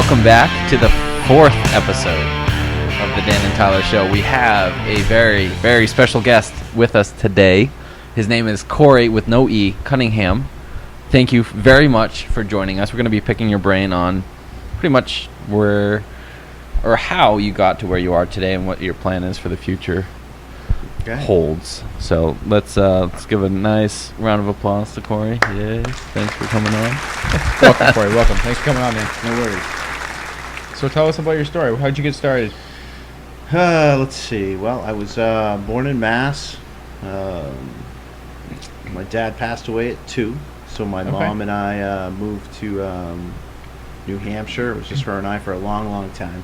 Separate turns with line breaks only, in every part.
welcome back to the fourth episode of the Dan and Tyler Show. We have a very, very special guest with us today. His name is Corey, with no E, Cunningham. Thank you very much for joining us. We're going to be picking your brain on pretty much where or how you got to where you are today and what your plan is for the future holds. So let's give a nice round of applause to Corey. Yay. Thanks for coming on.
Welcome, Corey. Welcome. Thanks for coming on, man. No worries. So tell us about your story. How'd you get started?
Let's see. Well, I was born in Mass. My dad passed away at 2, so my mom and I moved to New Hampshire. It was just her and I for a long, long time.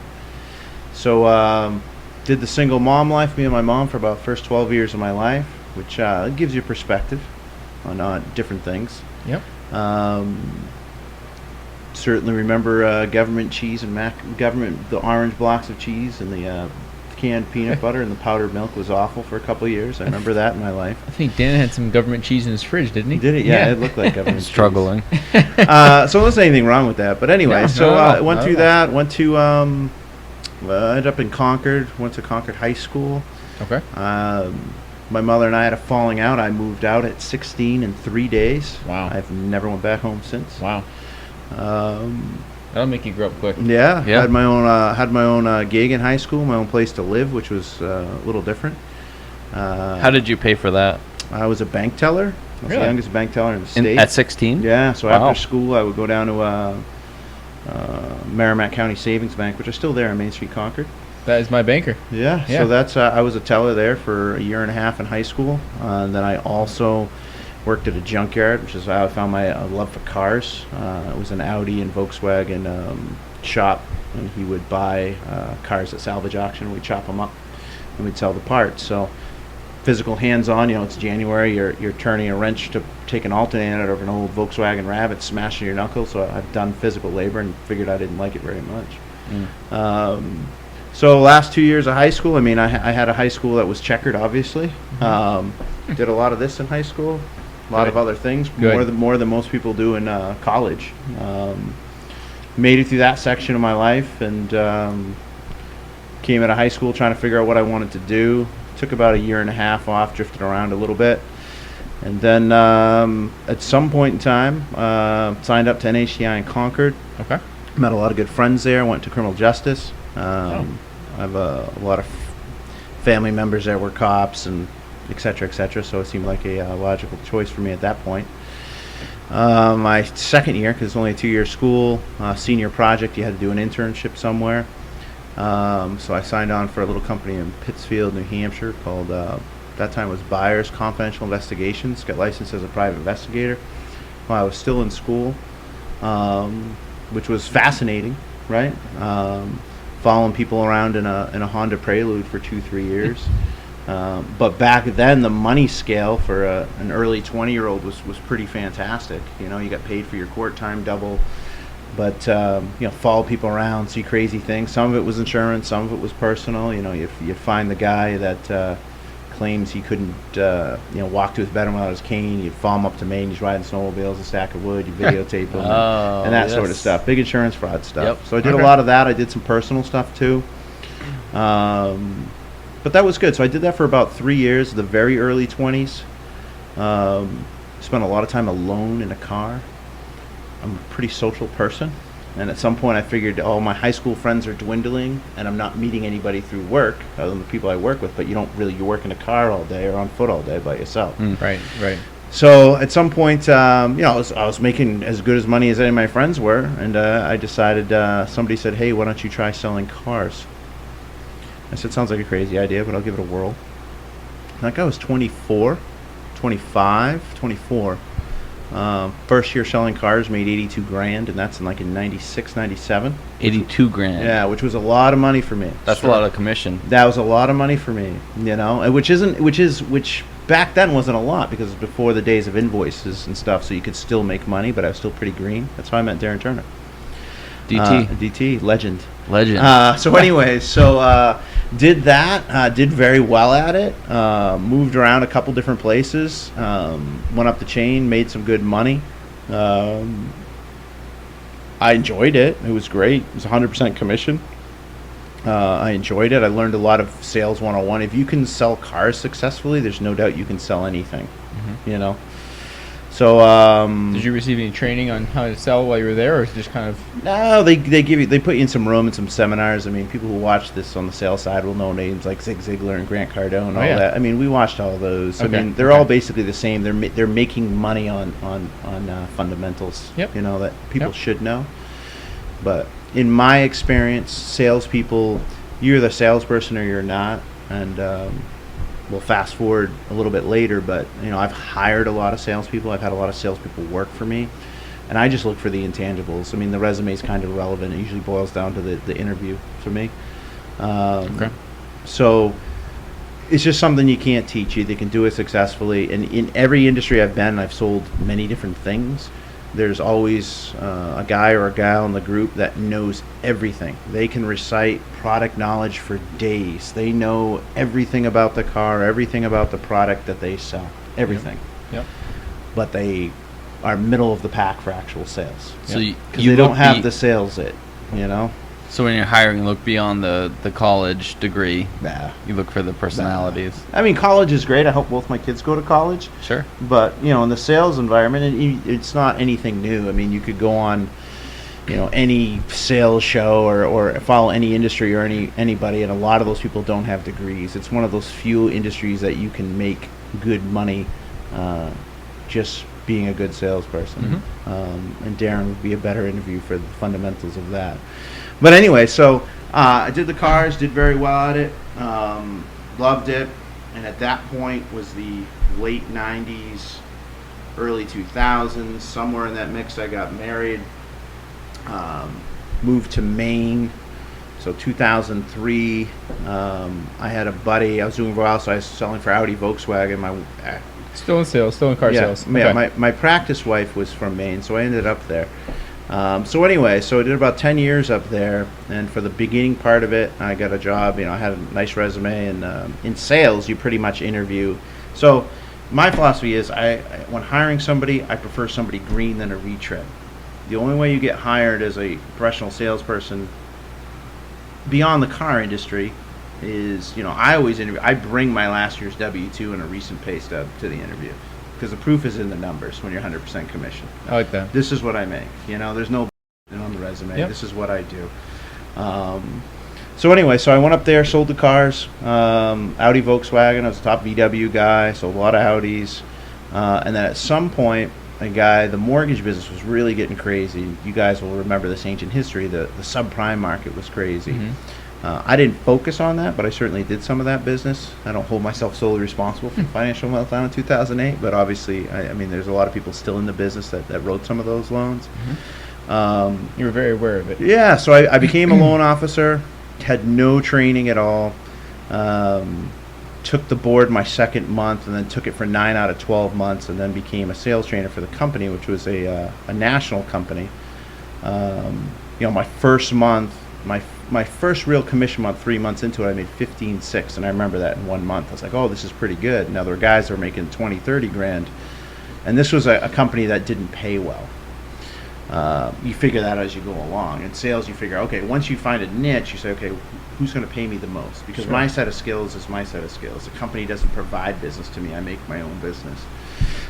So did the single mom life, me and my mom, for about the first 12 years of my life, which gives you perspective on different things.
Yep.
Certainly remember government cheese and the orange blocks of cheese and the canned peanut butter and the powdered milk was awful for a couple of years. I remember that in my life.
I think Dan had some government cheese in his fridge, didn't he?
Did it? Yeah, it looked like government cheese.
Struggling.
So there wasn't anything wrong with that. But anyway, I went through that. Went to ended up in Concord. Went to Concord High School.
Okay.
My mother and I had a falling out. I moved out at 16 in 3 days.
Wow.
I've never went back home since.
Wow. That'll make you grow up quick.
Yeah. Had my own gig in high school, my own place to live, which was a little different.
How did you pay for that?
I was a bank teller. I was the youngest bank teller in the state.
At 16?
Yeah. So after school, I would go down to Merrimack County Savings Bank, which is still there on Main Street, Concord.
That is my banker.
Yeah. So that's I was a teller there for a year and a half in high school, and then I also worked at a junkyard, which is how I found my love for cars. It was an Audi and Volkswagen shop, and he would buy cars at salvage auction. We'd chop them up, and we'd sell the parts. So physical hands-on. It's January. You're turning a wrench to take an alternator out of an old Volkswagen Rabbit, smashing your knuckles. So I've done physical labor and figured I didn't like it very much. So last 2 years of high school, I had a high school that was checkered, obviously. Did a lot of this in high school. A lot of other things, more than most people do in college. Made it through that section of my life, and came out of high school trying to figure out what I wanted to do. Took about a year and a half off, drifted around a little bit, and then at some point in time, signed up to NHTI in Concord.
Okay.
Met a lot of good friends there. Went to criminal justice. I have a lot of family members that were cops and et cetera, so it seemed like a logical choice for me at that point. My second year, because it's only a 2-year school, senior project, you had to do an internship somewhere. So I signed on for a little company in Pittsfield, New Hampshire, called, that time it was Byers Confidential Investigations. Got licensed as a private investigator while I was still in school, which was fascinating, right? Following people around in a Honda Prelude for 2-3 years. But back then, the money scale for an early 20-year-old was pretty fantastic. You got paid for your court time double, but follow people around, see crazy things. Some of it was insurance, some of it was personal. You find the guy that claims he couldn't walk to his bedroom without his cane. You'd follow him up to Maine. He's riding snowmobiles, a stack of wood. You videotape him and that sort of stuff. Big insurance fraud stuff. So I did a lot of that. I did some personal stuff too. But that was good. So I did that for about 3 years, the very early 20s. Spent a lot of time alone in a car. I'm a pretty social person. And at some point I figured, my high school friends are dwindling, and I'm not meeting anybody through work, other than the people I work with, but you work in a car all day or on foot all day by yourself.
Right.
So at some point, I was making as good as money as any of my friends were, and I decided, somebody said, hey, why don't you try selling cars? I said, sounds like a crazy idea, but I'll give it a whirl. That guy was 24. First year selling cars, made $82,000, and that's in 96, 97.
$82,000.
Yeah, which was a lot of money for me.
That's a lot of commission.
That was a lot of money for me, and which back then wasn't a lot, because it was before the days of invoices and stuff, so you could still make money, but I was still pretty green. That's how I met Darren Turner. DT, legend. Did that, did very well at it, moved around a couple different places, went up the chain, made some good money, I enjoyed it. It was great. It was 100% commission. I enjoyed it. I learned a lot of sales 101. If you can sell cars successfully, there's no doubt you can sell anything.
Mm-hmm.
You know. So
did you receive any training on how to sell while you were there, or is it just kind of?
No, they give you, they put you in some room and some seminars. I mean, people who watch this on the sales side will know names like Zig Ziglar and Grant Cardone and all that. I mean, we watched all those.
Okay.
I mean, they're all basically the same. They're making money on fundamentals.
Yep.
You know that people should know. But in my experience, salespeople, you're either a salesperson or you're not, and we'll fast forward a little bit later, but you know, I've hired a lot of salespeople. I've had a lot of salespeople work for me, and I just look for the intangibles. I mean, the resume is kind of irrelevant. It usually boils down to the interview for me.
Okay.
So it's just something you can't teach. You can do it successfully, and in every industry I've been, I've sold many different things. There's always a guy or a gal in the group that knows everything. They can recite product knowledge for days. They know everything about the car, everything about the product that they sell, everything.
Yep.
But they are middle of the pack for actual sales.
So
Because they don't have the sales you know?
So when you're hiring, look beyond the college degree.
Nah.
You look for the personalities.
I mean, college is great. I hope both my kids go to college.
Sure.
But, you know, in the sales environment, it's not anything new. I mean, you could go on, you know, any sales show or follow any industry or anybody, and a lot of those people don't have degrees. It's one of those few industries that you can make good money just being a good salesperson.
Mm-hmm.
And Darren would be a better interview for the fundamentals of that. But anyway, so I did the cars, did very well at it, loved it, and at that point was the late 90s, early 2000s, somewhere in that mix I got married, moved to Maine, so 2003, I had a buddy, I was doing well, so I was selling for Audi, Volkswagen,
Still in sales, still in car sales.
Yeah,
Okay.
my practice wife was from Maine, so I ended up there. So anyway, so I did about 10 years up there, and for the beginning part of it, I got a job. You know, I had a nice resume, and in sales, you pretty much interview. So my philosophy is, when hiring somebody, I prefer somebody green than a retread. The only way you get hired as a professional salesperson beyond the car industry is, you know, I always interview. I bring my last year's W-2 and a recent pay stub to the interview, because the proof is in the numbers when you're 100% commission.
I like that.
This is what I make. You know, there's no on the resume.
Yep.
This is what I do. So anyway, so I went up there, sold the cars. Audi, Volkswagen. I was a top VW guy, sold a lot of Audis. And then at some point, the mortgage business was really getting crazy. You guys will remember this ancient history. The subprime market was crazy.
Mm-hmm.
I didn't focus on that, but I certainly did some of that business. I don't hold myself solely responsible for the financial meltdown in 2008, but obviously, I mean, there's a lot of people still in the business that wrote some of those loans.
Mm-hmm. You were very aware of it.
Yeah, so I became a loan officer, had no training at all, took the board my second month, and then took it for 9 out of 12 months, and then became a sales trainer for the company, which was a national company. You know, my first month, my first real commission month, 3 months into it, I made 15.6, and I remember that in 1 month. I was like, oh, this is pretty good. Now there were guys that were making 20, 30 grand, and this was a company that didn't pay well. You figure that as you go along. In sales, you figure, okay, once you find a niche, you say, okay, who's going to pay me the most? Because
Sure.
my set of skills is my set of skills. The company doesn't provide business to me. I make my own business.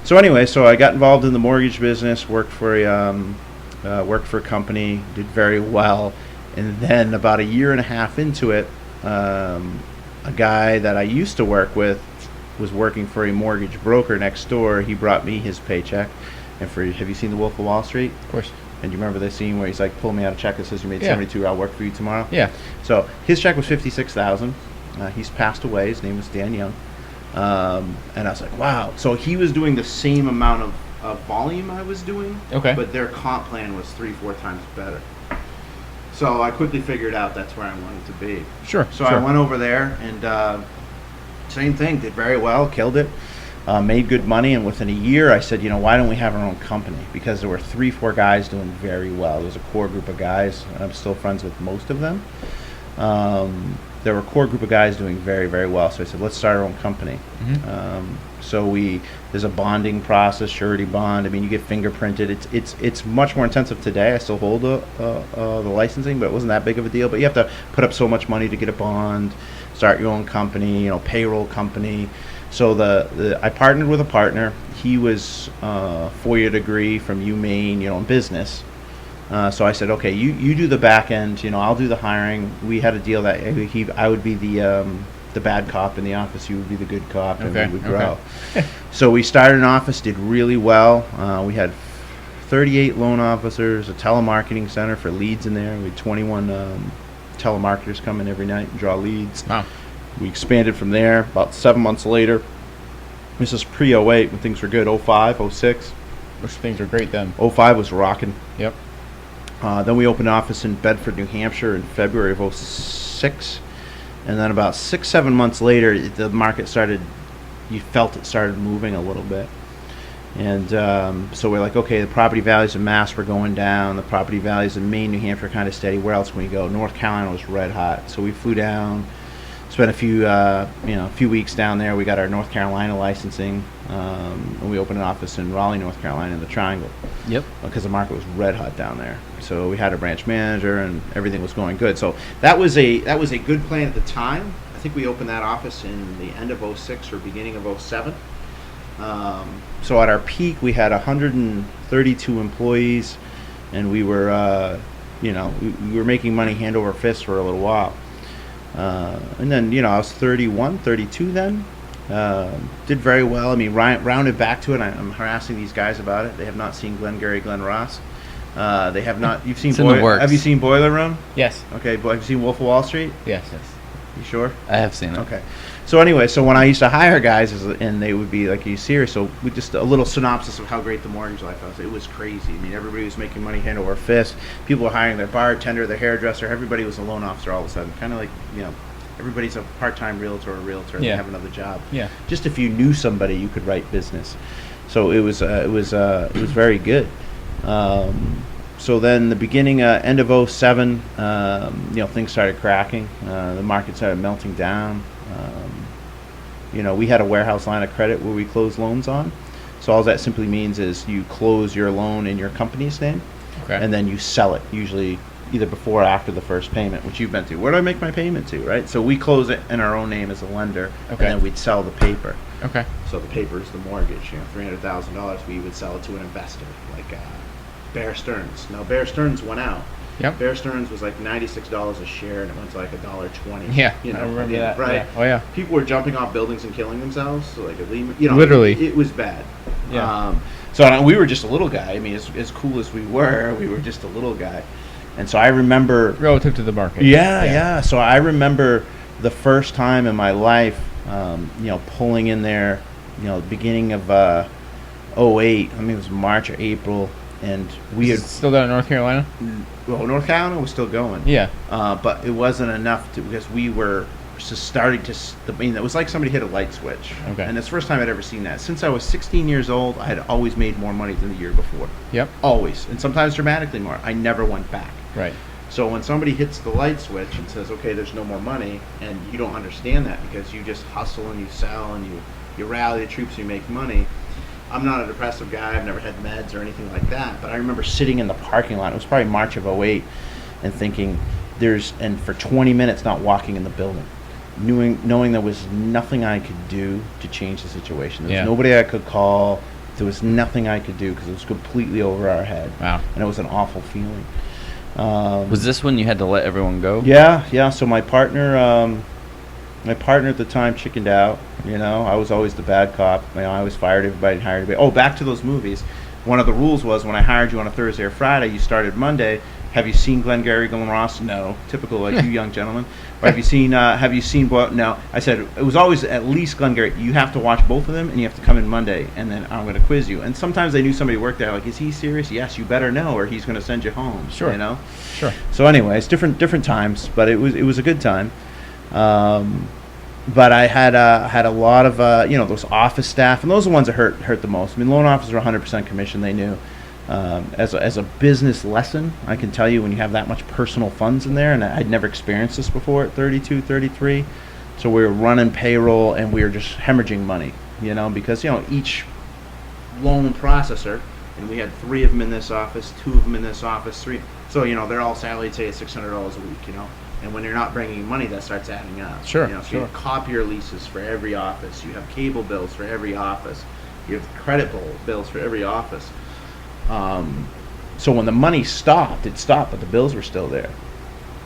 So anyway, so I got involved in the mortgage business, worked for a company, did very well. And then about a year and a half into it, a guy that I used to work with was working for a mortgage broker next door. He brought me his paycheck. And have you seen The Wolf of Wall Street?
Of course.
And you remember the scene where he's like, pull me out a check that says you made
Yeah.
72, I'll work for you tomorrow?
Yeah.
So his check was $56,000. He's passed away. His name was Dan Young. And I was like, wow. So he was doing the same amount of volume I was doing.
Okay.
But their comp plan was 3-4 times better. So I quickly figured out that's where I wanted to be.
Sure.
So
sure.
I went over there and same thing, did very well, killed it, made good money, and within a year I said, you know, why don't we have our own company? Because there were 3-4 guys doing very well. There was a core group of guys, and I'm still friends with most of them. there were a core group of guys doing very, very well. So I said, let's start our own company. So there's a bonding process, surety bond. I mean, you get fingerprinted. It's much more intensive today. I still hold the licensing, but it wasn't that big of a deal. But you have to put up so much money to get a bond, start your own company, payroll company. So I partnered with a partner. He was 4-year degree from UMaine, in business. So I said, okay, you do the back end, I'll do the hiring. We had a deal that I would be the bad cop in the office, you would be the good cop, and we would grow. So we started an office, did really well. We had 38 loan officers, a telemarketing center for leads in there. We had 21 telemarketers come in every night and draw leads.
Wow.
We expanded from there. About 7 months later, this is pre-08 when things were good, 05, 06.
Which things were great then.
05 was rocking.
Yep.
Then we opened an office in Bedford, New Hampshire in February of 06. And then about 6-7 months later, the market started moving a little bit. And so we're like, okay, the property values in Mass were going down. The property values in Maine, New Hampshire kind of steady. Where else can we go? North Carolina was red hot. So we flew down, spent a few weeks down there. We got our North Carolina licensing. And we opened an office in Raleigh, North Carolina in the Triangle.
Yep.
Because the market was red hot down there. So we had a branch manager and everything was going good. So that was a good plan at the time. I think we opened that office in the end of 06 or beginning of 07. So at our peak, we had 132 employees, and we were, we were making money hand over fist for a little while. And then, I was 31, 32 then. Did very well. I mean, rounded back to it. I'm harassing these guys about it. They have not seen Glengarry Glen Ross. They have not. You've seen. Have you seen Boiler Room?
Yes.
Okay. Have you seen Wolf of Wall Street?
Yes.
You sure?
I have seen it.
Okay. So anyway, when I used to hire guys, and they would be like, "Are you serious?" So with just a little synopsis of how great the mortgage life was. It was crazy. I mean, everybody was making money hand over fist. People were hiring their bartender, their hairdresser. Everybody was a loan officer all of a sudden. Kind of like everybody's a part-time realtor or a realtor.
Yeah.
They have another job.
Yeah.
Just if you knew somebody, you could write business. So it was very good. So then the beginning, end of 07, things started cracking. The market started melting down. We had a warehouse line of credit where we closed loans on. So all that simply means is you close your loan in your company's name, and then you sell it, usually either before or after the first payment, which you've been through. Where do I make my payment to, right? So we close it in our own name as a lender, and then we'd sell the paper.
Okay.
So the paper is the mortgage. $300,000, we would sell it to an investor, like Bear Stearns. Now, Bear Stearns went out.
Yep.
Bear Stearns was like $96 a share, and it went to like $1.20.
Yeah, I remember that.
Right?
Yeah. Oh, yeah.
People were jumping off buildings and killing themselves. So like,
literally,
it was bad.
Yeah.
So we were just a little guy. I mean, as cool as we were just a little guy. And so I remember
relative to the market.
Yeah. So I remember the first time in my life, pulling in there, beginning of 08. I mean, it was March or April, and we had
still down in North Carolina.
Well, North Carolina was still going.
Yeah.
But it wasn't enough because we were just starting to. It was like somebody hit a light switch.
Okay.
And it's the first time I'd ever seen that. Since I was 16 years old, I had always made more money than the year before.
Yep.
Always, and sometimes dramatically more. I never went back.
Right.
So when somebody hits the light switch and says, okay, there's no more money, and you don't understand that because you just hustle and you sell and you rally the troops and you make money. I'm not a depressive guy. I've never had meds or anything like that. But I remember sitting in the parking lot. It was probably March of 08 and thinking and for 20 minutes not walking in the building. Knowing there was nothing I could do to change the situation. There was nobody I could call. There was nothing I could do because it was completely over our head.
Wow.
And it was an awful feeling.
Was this when you had to let everyone go?
Yeah. So my partner at the time chickened out. I was always the bad cop. I always fired everybody and hired everybody. Oh, back to those movies. One of the rules was when I hired you on a Thursday or Friday, you started Monday. Have you seen Glengarry Glen Ross? No. Typical like you young gentlemen. Or have you seen no. I said it was always at least Glengarry. You have to watch both of them and you have to come in Monday and then I'm going to quiz you. And sometimes they knew somebody worked there, like, is he serious? Yes, you better know or he's going to send you home.
Sure. Sure.
So anyways, different times, but it was a good time. But I had a lot of those office staff, and those are the ones that hurt the most. I mean, loan officers are 100% commission. They knew, As a business lesson, I can tell you when you have that much personal funds in there, and I'd never experienced this before at 32, 33. So we were running payroll and we were just hemorrhaging money, because, each loan processor, and we had 3 of them in this office, 2 of them in this office, 3. So, they're all salaried, say, at $600 a week, And when you're not bringing money, that starts adding up.
Sure,
So you
sure.
have copier leases for every office. You have cable bills for every office. You have credit bills for every office. So when the money stopped, it stopped, but the bills were still there.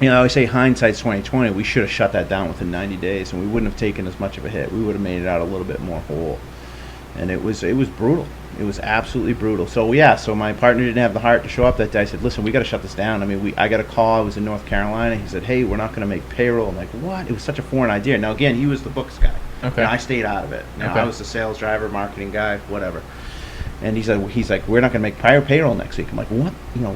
I always say hindsight's 2020. We should have shut that down within 90 days, and we wouldn't have taken as much of a hit. We would have made it out a little bit more whole. And it was brutal. It was absolutely brutal. So my partner didn't have the heart to show up that day. I said, listen, we got to shut this down. I got a call. I was in North Carolina. He said, hey, we're not going to make payroll. I'm like, what? It was such a foreign idea. Now, again, he was the books guy.
Okay.
And I stayed out of it. Now,
Okay.
I was the sales driver, marketing guy, whatever. And he's like, we're not going to make payroll next week. I'm like, what? What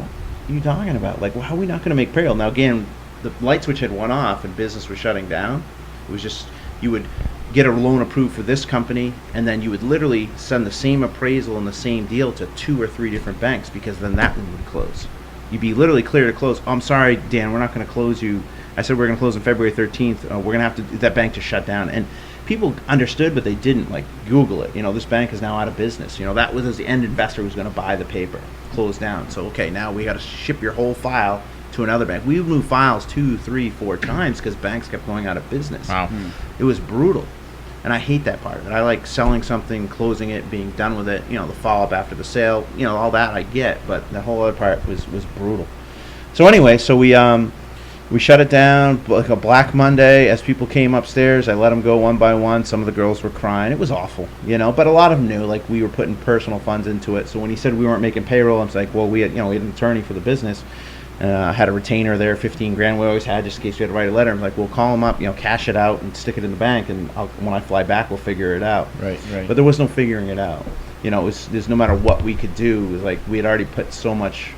are you talking about? Like, well, how are we not going to make payroll? Now, again, the light switch had went off and business was shutting down. It was just, you would get a loan approved for this company, and then you would literally send the same appraisal and the same deal to 2 or 3 different banks, because then that one would close. You'd be literally clear to close. Oh, I'm sorry, Dan, we're not going to close you. I said we're going to close on February 13th. We're going to have to that bank to shut down. And people understood, but they didn't. Like, Google it. This bank is now out of business. That was the end investor who was going to buy the paper. Closed down. So, okay, now we got to ship your whole file to another bank. We moved files 2, 3, 4 times because banks kept going out of business.
Wow.
It was brutal. And I hate that part of it. I like selling something, closing it, being done with it, the follow-up after the sale, all that I get, but the whole other part was brutal. So anyway, we shut it down like a Black Monday. As people came upstairs, I let them go one by one. Some of the girls were crying. It was awful, but a lot of them knew, like, we were putting personal funds into it. So when he said we weren't making payroll, I was like, well, we had an attorney for the business. I had a retainer there, 15 grand. We always had, just in case we had to write a letter. I'm like, we'll call him up, cash it out and stick it in the bank, and when I fly back, we'll figure it out.
Right.
But there was no figuring it out. There's no matter what we could do. It was like we had already put so much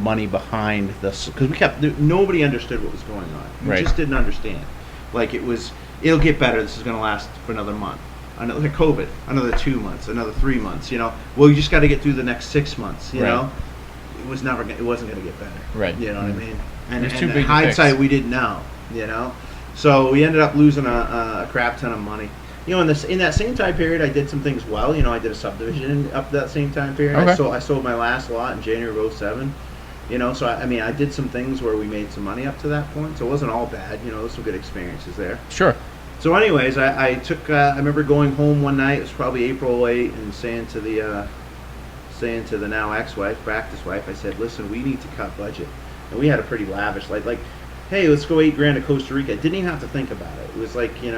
money behind this, because nobody understood what was going on. We
Right.
just didn't understand. Like, it'll get better. This is going to last for another month. Another COVID, another 2 months, another 3 months. Well, you just got to get through the next 6 months.
Right.
It wasn't going to get better.
Right.
You know what I mean? And,
It's too
and
big
in
to
hindsight,
fix.
we didn't know. So we ended up losing a crap ton of money. In that same time period, I did some things well. I did a subdivision up that same time period.
Okay.
I sold my last lot in January of 07. So I did some things where we made some money up to that point. So it wasn't all bad. There was some good experiences there.
Sure.
So anyways, I took. I remember going home one night. It was probably April 8, and saying to the now ex-wife, practice wife, I said, "Listen, we need to cut budget." And we had a pretty lavish, like, hey, let's go $8 grand to Costa Rica. Didn't even have to think about it. It was like, we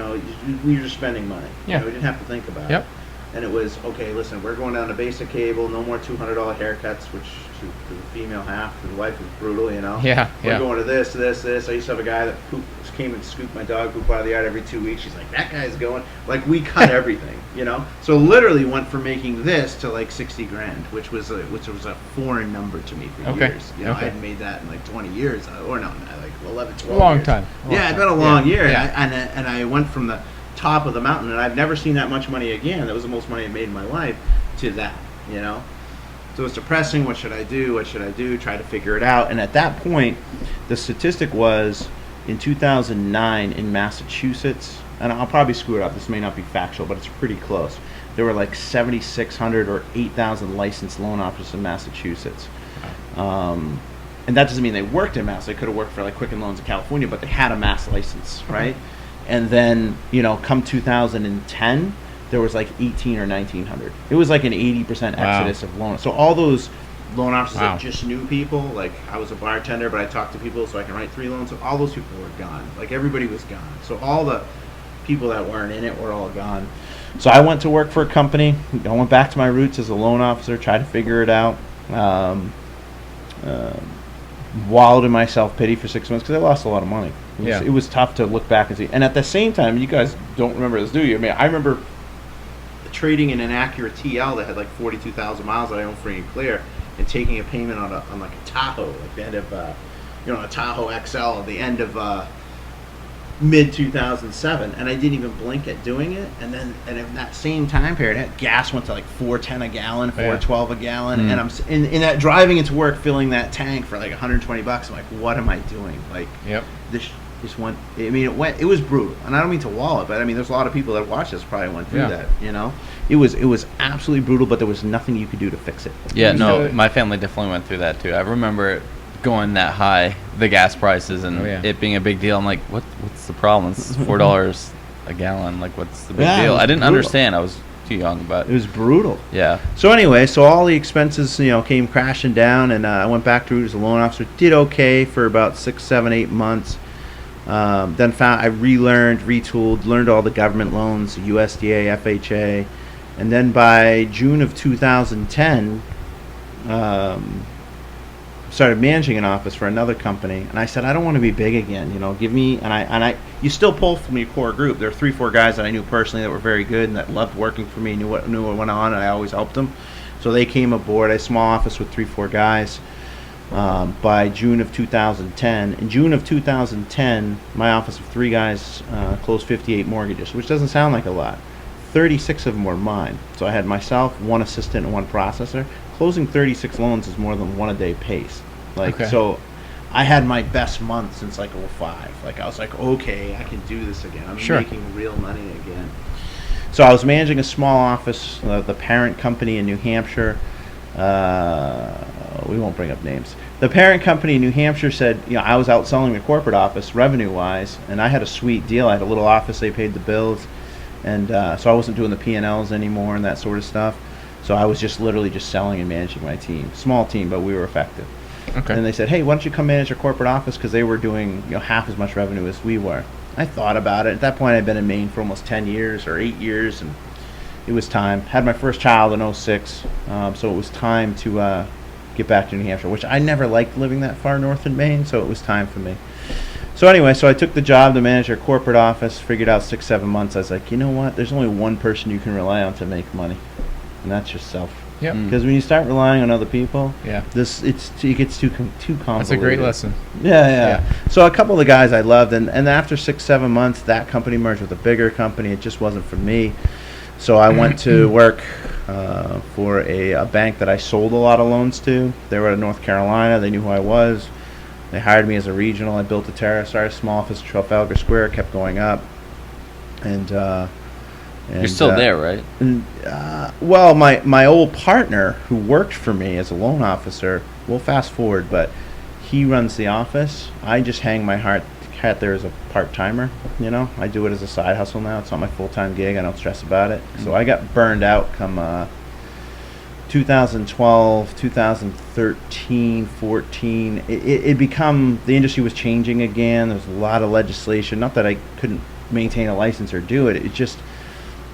were just spending money.
Yeah.
We didn't have to think about
Yep.
it. And it was, okay, listen, we're going down to basic cable, no more $200 haircuts, which to the female half, to the wife was brutal,
Yeah.
We're going to this. I used to have a guy that came and scooped my dog poop out of the yard every 2 weeks. She's like, that guy's going. Like, we cut everything, So literally went from making this to like 60 grand, which was a foreign number to me for
Okay.
years. I hadn't made that in like 20 years, or no, like 11, 12
A long
years.
time.
Yeah, it's been a long year,
Yeah.
and I went from the top of the mountain, and I've never seen that much money again. That was the most money I made in my life, to that, So it's depressing. What should I do? Try to figure it out. And at that point, the statistic was in 2009 in Massachusetts, and I'll probably screw it up. This may not be factual, but it's pretty close. There were like 7,600 or 8,000 licensed loan officers in Massachusetts. And that doesn't mean they worked in Mass. They could have worked for like Quicken Loans in California, but they had a Mass license, right? And then, come 2010, there was like 1,800 or 1,900. It was like an 80% exodus of loans. So all those loan officers that just knew people, like I was a bartender, but I talked to people so I can write 3 loans. So all those people were gone. Like, everybody was gone. So all the people that weren't in it were all gone. So I went to work for a company. I went back to my roots as a loan officer, tried to figure it out. Wallowed in my self-pity for 6 months because I lost a lot of money. It was tough to look back and see. And at the same time, you guys don't remember this, do you? I remember trading in an Acura TL that had like 42,000 miles that I owned free and clear, and taking a payment on like a Tahoe, like the end of, a Tahoe XL at the end of mid 2007, and I didn't even blink at doing it. And then, and in that same time period, gas went to like $4.10 a gallon, $4.12 a gallon, and I'm in that driving into work, filling that tank for like $120. I'm like, what am I doing? Like, this just went. I mean, it was brutal, and I don't mean to wall it, but I mean, there's a lot of people that watch this probably went through that. You know, it was absolutely brutal, but there was nothing you could do to fix it.
Yeah, no, my family definitely went through that too. I remember it going that high, the gas prices, and it being a big deal. I'm like, what's the problem? It's $4 a gallon. Like, what's the big deal? I didn't understand. I was too young, but
it was brutal.
Yeah.
So anyway, so all the expenses, came crashing down, and I went back to root as a loan officer. Did okay for about 6, 7, 8 months. Then I relearned, retooled, learned all the government loans, USDA, FHA, and then by June of 2010, started managing an office for another company. And I said, I don't want to be big again. Give me, you still pull from your core group. There were 3, 4 guys that I knew personally that were very good and that loved working for me, knew what went on, and I always helped them. So they came aboard. I had a small office with 3, 4 guys. By June of 2010. In June of 2010, my office of 3 guys closed 58 mortgages, which doesn't sound like a lot. 36 of them were mine. So I had myself, 1 assistant, and 1 processor. Closing 36 loans is more than 1 a day pace. So I had my best month since like 05. Like, I was like, okay, I can do this again. I'm making real money again. So I was managing a small office, the parent company in New Hampshire. We won't bring up names. The parent company in New Hampshire said, I was outselling the corporate office revenue-wise, and I had a sweet deal. I had a little office, they paid the bills, and so I wasn't doing the P&Ls anymore and that sort of stuff. So I was just literally just selling and managing my team. Small team, but we were effective. Okay. And they said, hey, why don't you come manage our corporate office, because they were doing half as much revenue as we were. I thought about it. At that point, I'd been in Maine for almost 10 years or 8 years, and it was time. Had my first child in 06, so it was time to get back to New Hampshire, which I never liked living that far north in Maine, so it was time for me. So anyway, so I took the job to manage our corporate office, figured out 6, 7 months. I was like, you know what? There's only one person you can rely on to make money, and that's yourself.
Yeah.
Because when you start relying on other people, it gets too convoluted.
That's a great lesson.
Yeah. So a couple of the guys I loved, and after 6, 7 months, that company merged with a bigger company. It just wasn't for me. So I went to work for a bank that I sold a lot of loans to. They were out of North Carolina. They knew who I was. They hired me as a regional. I built a terrace, started a small office in Trafalgar Square, kept going up. And
you're still there, right?
Well, my old partner who worked for me as a loan officer, we'll fast forward, but he runs the office. I just hang my hat there as a part-timer. I do it as a side hustle now. It's not my full-time gig. I don't stress about it. So I got burned out come 2012, 2013, 14. It become, the industry was changing again. There was a lot of legislation. Not that I couldn't maintain a license or do it. It just,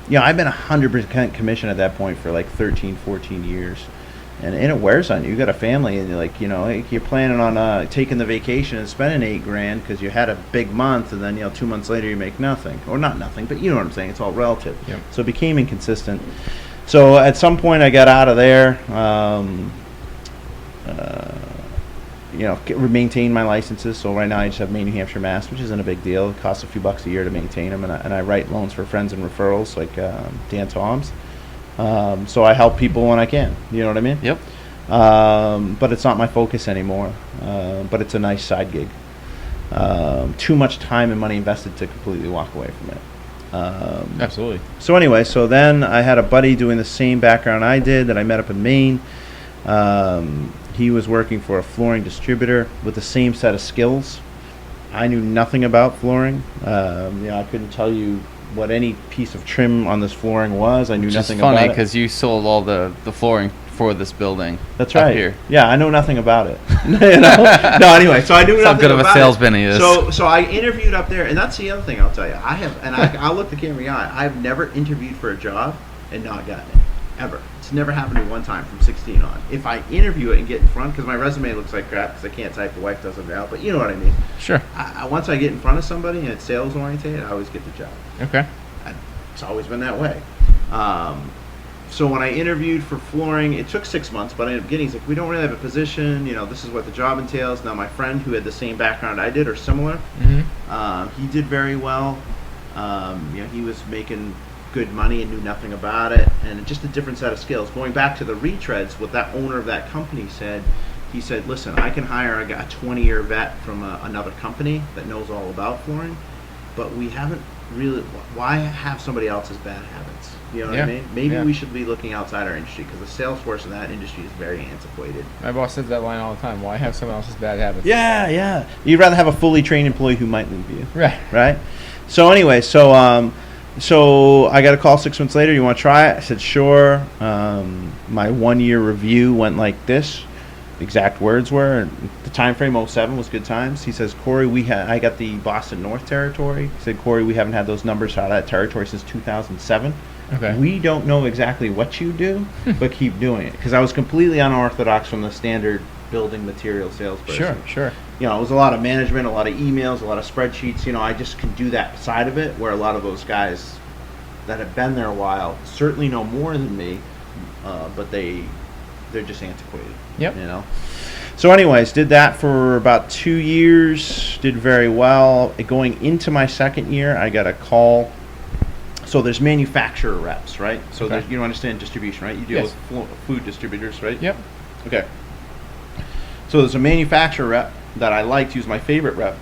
I've been 100% commission at that point for like 13, 14 years. And it wears on you. You got a family, and you're planning on taking the vacation and spending $8,000 because you had a big month, and then 2 months later you make nothing, or not nothing, but you know what I'm saying. It's all relative. Yep. So it became inconsistent. So at some point I got out of there. Maintain my licenses. So right now I just have Maine, New Hampshire, Mass, which isn't a big deal. It costs a few bucks a year to maintain them, and I write loans for friends and referrals like Dan Toms. So I help people when I can. You know what I mean?
Yep.
But it's not my focus anymore. But it's a nice side gig. Too much time and money invested to completely walk away from it.
Absolutely.
So anyway, so then I had a buddy doing the same background I did that I met up in Maine. He was working for a flooring distributor with the same set of skills. I knew nothing about flooring. I couldn't tell you what any piece of trim on this flooring was. I knew nothing about it.
It's funny because you sold all the flooring for this building.
That's right.
Here.
Yeah, I know nothing about it. No, anyway, so I knew nothing about it.
How good of a salesman he is.
So I interviewed up there, and that's the other thing I'll tell you. I'll look the camera in the eye. I've never interviewed for a job and not gotten it, ever. It's never happened to me one time from 16 on. If I interview it and get in front, because my resume looks like crap because I can't type, the wife doesn't help, but you know what I mean.
Sure.
Once I get in front of somebody and it's sales oriented, I always get the job.
Okay.
It's always been that way. So when I interviewed for flooring, it took 6 months, but I ended up getting, he's like, we don't really have a position, this is what the job entails. Now my friend who had the same background I did or similar, he did very well. He was making good money and knew nothing about it, and just a different set of skills. Going back to the retreads, what that owner of that company said, he said, listen, I can hire a 20-year vet from another company that knows all about flooring, but we haven't really, why have somebody else's bad habits? You know what I mean? Maybe we should be looking outside our industry, because the sales force in that industry is very antiquated.
My boss says that line all the time. Why have someone else's bad habits?
Yeah. You'd rather have a fully trained employee who might leave you.
Right.
So anyway, so I got a call 6 months later. You want to try it? I said, sure. My 1 year review went like this. The exact words were, the time frame 07 was good times. He says, Corey, I got the Boston North territory. He said, Corey, we haven't had those numbers out of that territory since 2007.
Okay.
We don't know exactly what you do, but keep doing it. Because I was completely unorthodox from the standard building material salesperson.
Sure.
It was a lot of management, a lot of emails, a lot of spreadsheets. I just can do that side of it, where a lot of those guys that have been there a while certainly know more than me, but they're just antiquated.
Yep.
So anyways, did that for about 2 years, did very well. Going into my second year, I got a call. So there's manufacturer reps, right? So
Okay.
you don't understand distribution, right? You deal
Yes.
with food distributors, right?
Yep.
Okay. So there's a manufacturer rep that I liked. He was my favorite rep.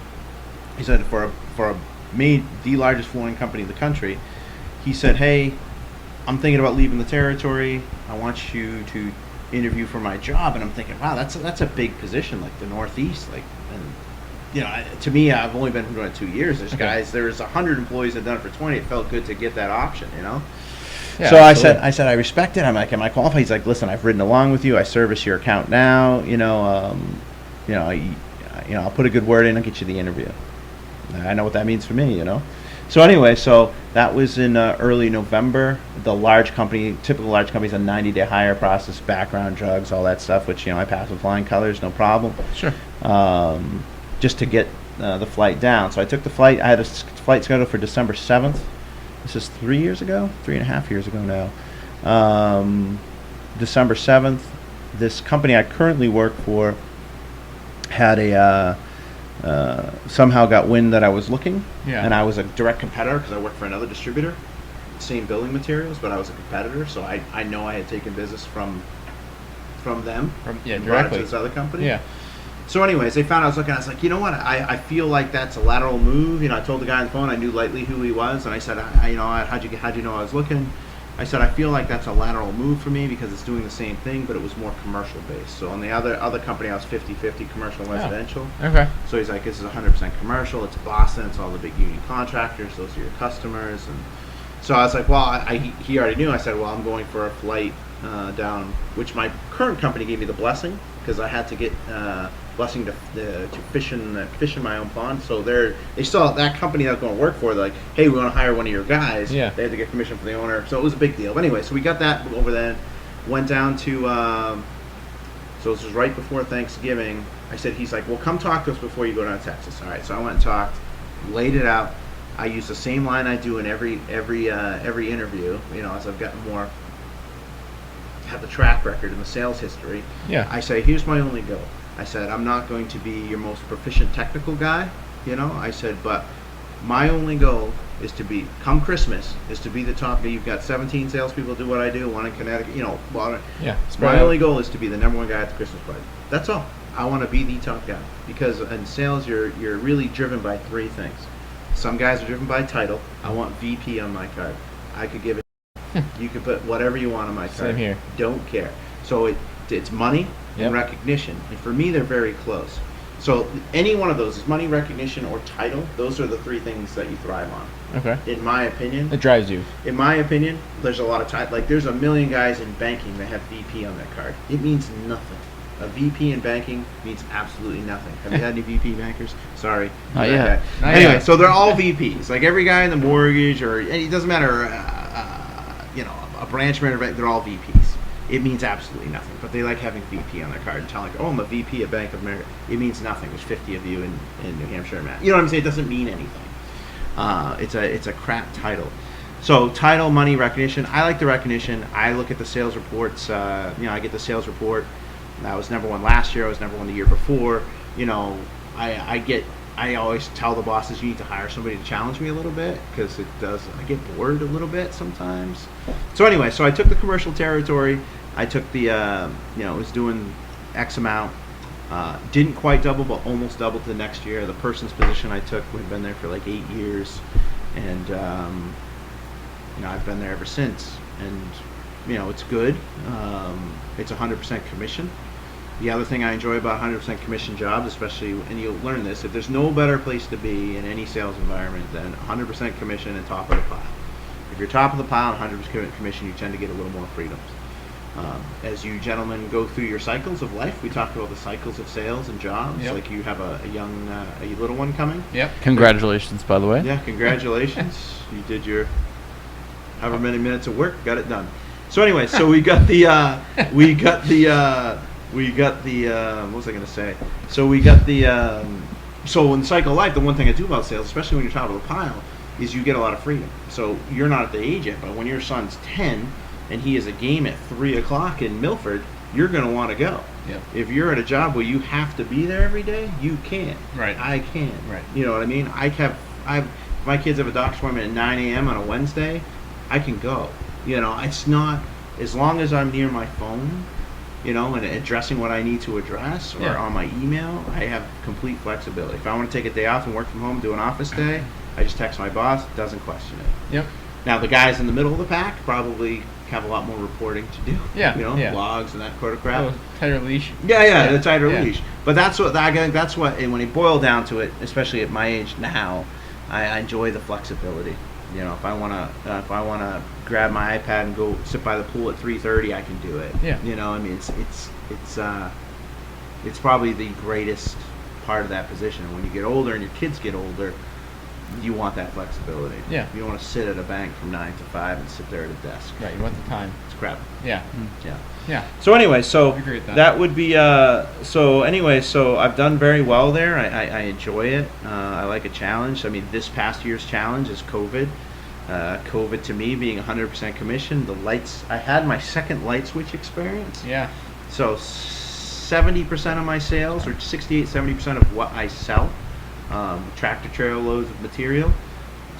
He said the largest flooring company in the country. He said, hey, I'm thinking about leaving the territory. I want you to interview for my job. And I'm thinking, wow, that's a big position, like the Northeast. To me, I've only been doing it 2 years. There's 100 employees that have done it for 20. It felt good to get that option,
Yeah,
so
absolutely.
I said, I respect it. I'm like, am I qualified? He's like, listen, I've ridden along with you. I service your account now. I'll put a good word in. I'll get you the interview. I know what that means for me, So anyway, so that was in early November. The typical large companies, a 90-day hire process, background, drugs, all that stuff, which, I passed with flying colors, no problem.
Sure.
Just to get the flight down. So I took the flight. I had a flight scheduled for December 7th. This is 3.5 years ago now. December 7th, this company I currently work for had somehow got wind that I was looking.
Yeah.
And I was a direct competitor because I worked for another distributor. Same building materials, but I was a competitor. So I know I had taken business from them. And brought it
Directly.
to this other company.
Yeah.
So anyways, they found I was looking. I was like, you know what? I feel like that's a lateral move. I told the guy on the phone. I knew lightly who he was, and I said, how'd you know I was looking? I said, I feel like that's a lateral move for me because it's doing the same thing, but it was more commercial based. So on the other company, I was 50-50 commercial and residential.
Okay.
So he's like, this is 100% commercial. It's Boston. It's all the big union contractors. Those are your customers. And so I was like, well, he already knew. I said, well, I'm going for a flight down, which my current company gave me the blessing because I had to get blessing to fish in my own pond. So they saw that company I was going to work for. They're like, hey, we want to hire one of your guys.
Yeah.
They had to get permission from the owner. So it was a big deal. But anyway, so we got that over then. Went down to so this was right before Thanksgiving. He's like, well, come talk to us before you go down to Texas. All right. So I went and talked, laid it out. I used the same line I do in every interview. As I've gotten more, have the track record and the sales history.
Yeah.
I say, here's my only goal. I said, I'm not going to be your most proficient technical guy, I said, but my only goal is to be, come Christmas, is to be the top. You've got 17 salespeople do what I do, one in Connecticut,
Yeah.
My only goal is to be the number one guy at the Christmas party. That's all. I want to be the top guy. Because in sales, you're really driven by three things. Some guys are driven by title. I want VP on my card. I could give it. You could put whatever you want on my card.
Same here.
Don't care. So it's money and recognition. And for me, they're very close. So any one of those is money, recognition, or title. Those are the three things that you thrive on.
Okay.
In my opinion.
It drives you.
In my opinion, there's a lot of title. Like there's a million guys in banking that have VP on their card. It means nothing. A VP in banking means absolutely nothing. Have you had any VP bankers? Sorry.
Not yet.
Anyway, so they're all VPs. Like every guy in the mortgage, or it doesn't matter. A branch manager, they're all VPs. It means absolutely nothing. But they like having VP on their card and telling, oh, I'm a VP at Bank of America. It means nothing. There's 50 of you in New Hampshire and Mass. You know what I'm saying? It doesn't mean anything. It's a crap title. So title, money, recognition. I like the recognition. I look at the sales reports. I get the sales report. I was number one last year. I was number one the year before. I always tell the bosses, you need to hire somebody to challenge me a little bit, because I get bored a little bit sometimes. So anyway, so I took the commercial territory. I took the, was doing X amount. Didn't quite double, but almost doubled the next year. The person's position I took, we've been there for like 8 years. And, I've been there ever since. And, it's good. It's 100% commission. The other thing I enjoy about 100% commission jobs, especially, and you'll learn this, if there's no better place to be in any sales environment than 100% commission and top of the pile. If you're top of the pile and 100% commission, you tend to get a little more freedoms. As you gentlemen go through your cycles of life, we talked about the cycles of sales and jobs.
Yep.
Like you have a little one coming.
Yep.
Congratulations, by the way.
Yeah, congratulations. You did your however many minutes of work, got it done. So anyway, so we got the what was I going to say? So we got the so in cycle of life, the one thing I do about sales, especially when you're top of the pile, is you get a lot of freedom. So you're not at the age yet, but when your son's 10 and he has a game at 3 o'clock in Milford, you're going to want to go.
Yep.
If you're at a job where you have to be there every day, you can.
Right.
I can.
Right.
You know what I mean? If my kids have a doctor's appointment at 9 a.m. on a Wednesday, I can go. It's not, as long as I'm near my phone, and addressing what I need to address, or on my email, I have complete flexibility. If I want to take a day off and work from home, do an office day, I just text my boss, doesn't question it.
Yep.
Now, the guys in the middle of the pack probably have a lot more reporting to do.
Yeah.
Blogs and that kind of crap.
Tighter leash.
Yeah, the tighter
Yeah.
leash. But that's what, and when you boil down to it, especially at my age now, I enjoy the flexibility. If I wanna grab my iPad and go sit by the pool at 3:30, I can do it.
Yeah.
It's probably the greatest part of that position. And when you get older and your kids get older, you want that flexibility.
Yeah.
You don't want to sit at a bank from 9 to 5 and sit there at a desk.
Right. You want the time.
It's crap.
Yeah.
Yeah.
Yeah.
So anyway, so
I agree with that.
that would be so I've done very well there. I enjoy it. I like a challenge. I mean, this past year's challenge is COVID. COVID to me being 100% commission. I had my second light switch experience.
Yeah.
So 70% of my sales, or 70% of what I sell, tractor trailer loads of material.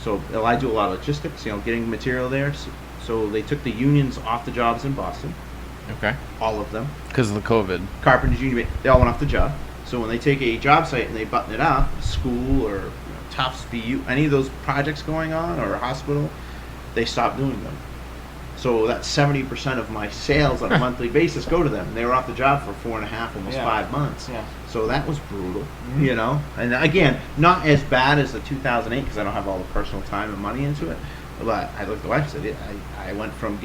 So I do a lot of logistics, getting material there. So they took the unions off the jobs in Boston.
Okay.
All of them.
Because of the COVID.
Carpenters Union, they all went off the job. So when they take a job site and they button it up, school or Tufts, BU, any of those projects going on, or a hospital, they stop doing them. So that's 70% of my sales on a monthly basis go to them. They were off the job for 4.5, almost 5 months.
Yeah.
So that was brutal, And again, not as bad as the 2008, because I don't have all the personal time and money into it. But I looked at life and said, I went from